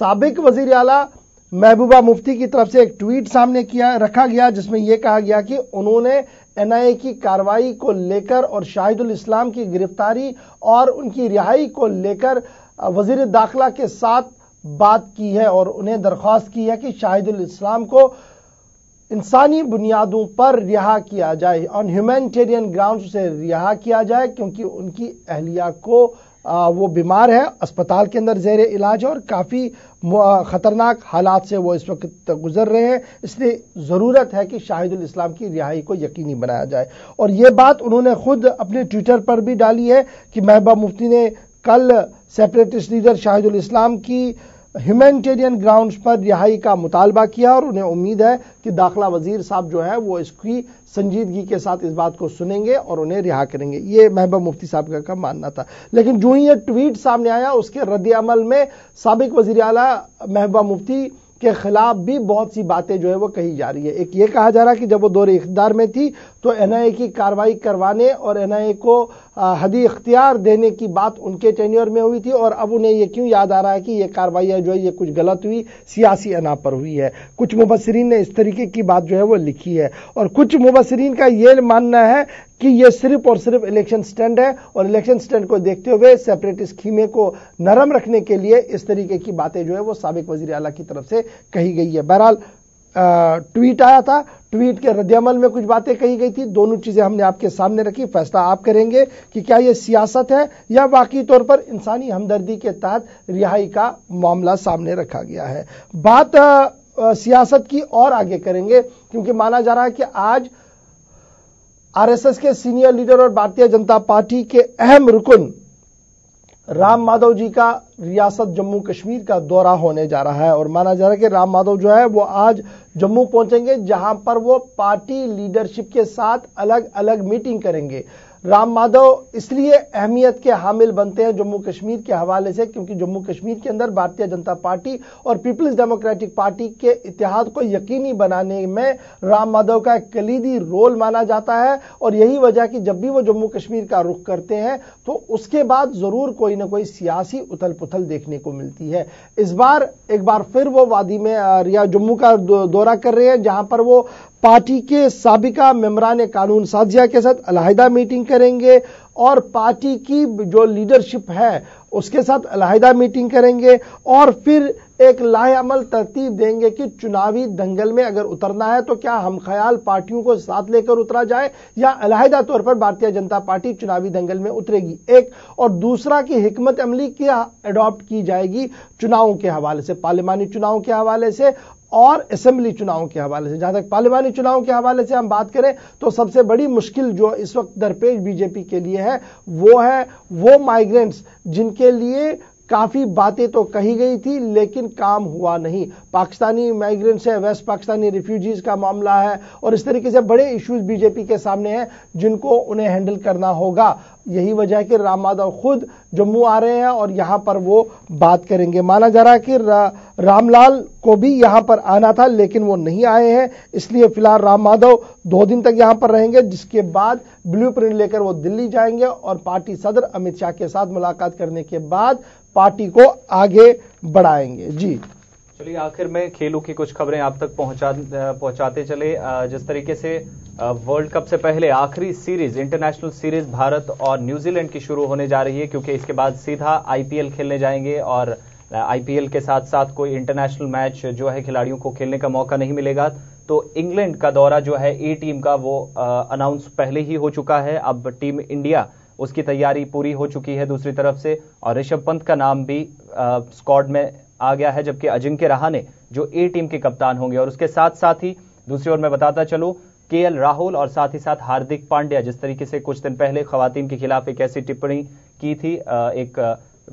سابق وزیر اعلیٰ محبوبہ مفتی کی طرف سے ایک ٹویٹ سامنے رکھا گیا جس میں یہ کہا گیا کہ انہوں نے این آئی اے کی کارروائی کو لے کر اور شاہد الاسلام کی گرفتاری اور ان کی رہائی کو لے کر وزیر داخلہ کے ساتھ بات کی ہے اور انہیں درخواست کی ہے کہ شاہد الاسلام کو انسانی بنیادوں پر رہا کیا جائے، آن ہیومینٹیرین گراؤنڈ سے رہا کیا جائے، کیونکہ ان کی اہلیہ کو وہ بیمار ہے، اسپتال کے اندر زیر علاج اور کافی خطرناک حالات سے وہ اس وقت گزر رہے ہیں، اس لیے ضرورت ہے کہ شاہد الاسلام کی رہائی کو یقینی بنایا جائے۔ اور یہ بات انہوں نے خود اپنے ٹویٹر پر بھی ڈالی ہے کہ محبوبہ مفتی نے کل سیپریٹسٹ لیڈر شاہد الاسلام کی ہیومینٹیرین گراؤنڈز پر رہائی کا مطالبہ کیا اور انہیں امید ہے کہ داخلہ وزیر صاحب جو ہے وہ اس کی سنجیدگی کے ساتھ اس بات کو سنیں گے اور انہیں رہا کریں گے. یہ محبوبہ مفتی صاحب کا ماننا تھا. لیکن جو ہی یہ ٹویٹ سامنے آیا اس کے رد عمل میں سابق وزیر اعلیٰ محبوبہ مفتی کے خلاف بھی بہت سی باتیں جو ہے وہ کہی جا رہی ہے. ایک یہ کہا جا رہا ہے کہ جب وہ دور اقتدار میں تھی تو این آئی اے کی کارروائی کروانے اور این آئی اے کو حدی اختیار دینے کی بات ان کے ٹینیور میں ہوئی تھی اور اب انہیں یہ کیوں یاد آ رہا ہے کہ یہ کارروائیاں جو ہے یہ کچھ غلط ہوئی, سیاسی انا پر ہوئی ہے. کچھ مبصرین نے اس طریقے کی بات جو ہے وہ لکھی ہے اور کچھ مبصرین کا یہ ماننا ہے کہ یہ صرف اور صرف الیکشن سٹینڈ ہے اور الیکشن سٹینڈ کو دیکھتے ہوئے سیپریٹسٹ خیمے کو نرم رکھنے کے لیے اس طریقے کی باتیں جو ہے وہ سابق وزیر اعلیٰ کی طرف سے کہی گئی ہے. بہرحال ٹویٹ آیا تھا, ٹویٹ کے رد عمل میں کچھ باتیں کہی گئی تھی. دونوں چیزیں ہم نے آپ کے سامنے رکھی, فیصلہ آپ کریں گے کہ کیا یہ سیاست ہے یا واقعی طور پر انسانی ہمدردی کے تحت رہائی کا معاملہ سامنے رکھا گیا ہے. بات سیاست کی اور آگے کریں گے کیونکہ مانا جا رہا ہے کہ آج آر ایس ایس کے سینئر لیڈر اور بھارتیہ جنتا پارٹی کے اہم رکن رام مادھو جی کا ریاست جموں کشمیر کا دورہ ہونے جا رہا ہے اور مانا جا رہا ہے کہ رام مادھو جو ہے وہ آج جموں پہنچیں گے جہاں پر وہ پارٹی لیڈرشپ کے ساتھ الگ الگ میٹنگ کریں گے. رام مادھو اس لیے اہمیت کے حامل بنتے ہیں جموں کشمیر کے حوالے سے کیونکہ جموں کشمیر کے اندر بھارتیہ جنتا پارٹی اور پیپلز ڈیموکریٹک پارٹی کے اتحاد کو یقینی بنانے میں رام مادھو کا ایک کلیدی رول مانا جاتا ہے اور یہی وجہ کہ جب بھی وہ جموں کشمیر کا رخ کرتے ہیں تو اس کے بعد ضرور کوئی نہ کوئی سیاسی اتھل پتھل دیکھنے کو ملتی ہے. اس بار ایک بار پھر وہ وادی میں جموں کا دورہ کر رہے ہیں جہاں پر وہ پارٹی کے سابقہ ممبران قانون سازیہ کے ساتھ علیحدہ میٹنگ کریں گے اور پارٹی کی جو لیڈرشپ ہے اس کے ساتھ علیحدہ میٹنگ کریں گے اور پھر ایک لاہ عمل ترتیب دیں گے کہ چناوی دنگل میں اگر اترنا ہے تو کیا ہم خیال پارٹیوں کو ساتھ لے کر اترا جائے یا علیحدہ طور پر بھارتیہ جنتا پارٹی چناوی دنگل میں اترے گی. ایک اور دوسرا کی حکمت عملی کیا اڈاپٹ کی جائے گی چناؤں کے حوالے سے, پارلیمانی چناؤں کے حوالے سے اور اسمبلی چناؤں کے حوالے سے. جہاں تک پارلیمانی چناؤں کے حوالے سے ہم بات کریں تو سب سے بڑی مشکل جو اس وقت درپیش بی جے پی کے لیے ہے وہ مائیگرنٹس جن کے لیے کافی باتیں تو کہی گئی تھی لیکن کام ہوا نہیں. پاکستانی مائیگرنٹس ہے, ویسٹ پاکستانی ریفیوجیز کا معاملہ ہے اور اس طریقے سے بڑے ایشوز بی جے پی کے سامنے ہیں جن کو انہیں ہینڈل کرنا ہوگا. یہی وجہ ہے کہ رام مادھو خود جموں آ رہے ہیں اور یہاں پر وہ بات کریں گے. مانا جا رہا ہے کہ رام لال کو بھی یہاں پر آنا تھا لیکن وہ نہیں آئے ہیں, اس لیے فی الحال رام مادھو 2 دن تک یہاں پر رہیں گے جس کے بعد بلیو پرنٹ لے کر وہ دلی جائیں گے اور پارٹی صدر امت شاہ کے ساتھ ملاقات کرنے کے بعد پارٹی کو آگے بڑھائیں گے. جی چلیے آخر میں کھیلوں کی کچھ خبریں آپ تک پہنچاتے چلے. جس طریقے سے ورلڈ کپ سے پہلے آخری سیریز انٹرنیشنل سیریز بھارت اور نیوزی لینڈ کی شروع ہونے جا رہی ہے کیونکہ اس کے بعد سیدھا آئی پی ایل کھیلنے جائیں گے اور آئی پی ایل کے ساتھ ساتھ کوئی انٹرنیشنل میچ جو ہے کھلاڑیوں کو کھیلنے کا موقع نہیں ملے گا. تو انگلینڈ کا دورہ جو ہے اے ٹیم کا وہ اناؤنس پہلے ہی ہو چکا ہے. اب ٹیم انڈیا اس کی تیاری پوری ہو چکی ہے دوسری طرف سے اور رشبھ پنت کا نام بھی اسکواڈ میں آ گیا ہے جبکہ اجنکیہ رہانے جو اے ٹیم کے کپتان ہوں گے. اور اس کے ساتھ ساتھ ہی دوسری اور میں بتاتا چلوں کے ایل راہل اور ساتھ ہی ساتھ ہاردک پانڈیا جس طریقے سے کچھ دن پہلے خواتین کے خلاف ایک ایسی ٹپڑی کی تھی ایک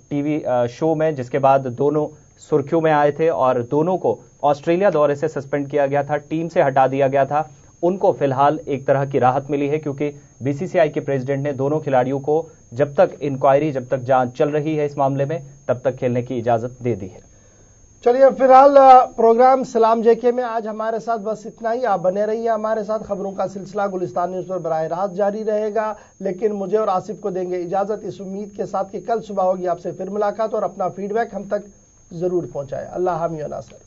ٹی وی شو میں جس کے بعد دونوں سرخیوں میں آئے تھے اور دونوں کو آسٹریلیا دورے سے سسپینڈ کیا گیا تھا, ٹیم سے ہٹا دیا گیا تھا. ان کو فی الحال ایک طرح کی راحت ملی ہے کیونکہ بی سی سی آئی کے پریزیڈنٹ نے دونوں کھلاڑیوں کو جب تک انکوائری جب تک جانچ چل رہی ہے اس معاملے میں تب تک کھیلنے کی اجازت دے دی ہے. چلیے فی الحال پروگرام سلام جے کے میں آج ہمارے ساتھ بس اتنا ہی. آپ بنے رہیے ہمارے ساتھ. خبروں کا سلسلہ گلستان نیوز پر براہ راست جاری رہے گا لیکن مجھے اور آصف کو دیں گے اجازت اس امید کے ساتھ کہ کل صبح ہوگی آپ سے پھر ملاقات اور اپنا فیڈ بیک ہم تک ضرور پہنچائے. اللہ حامی و ناصر.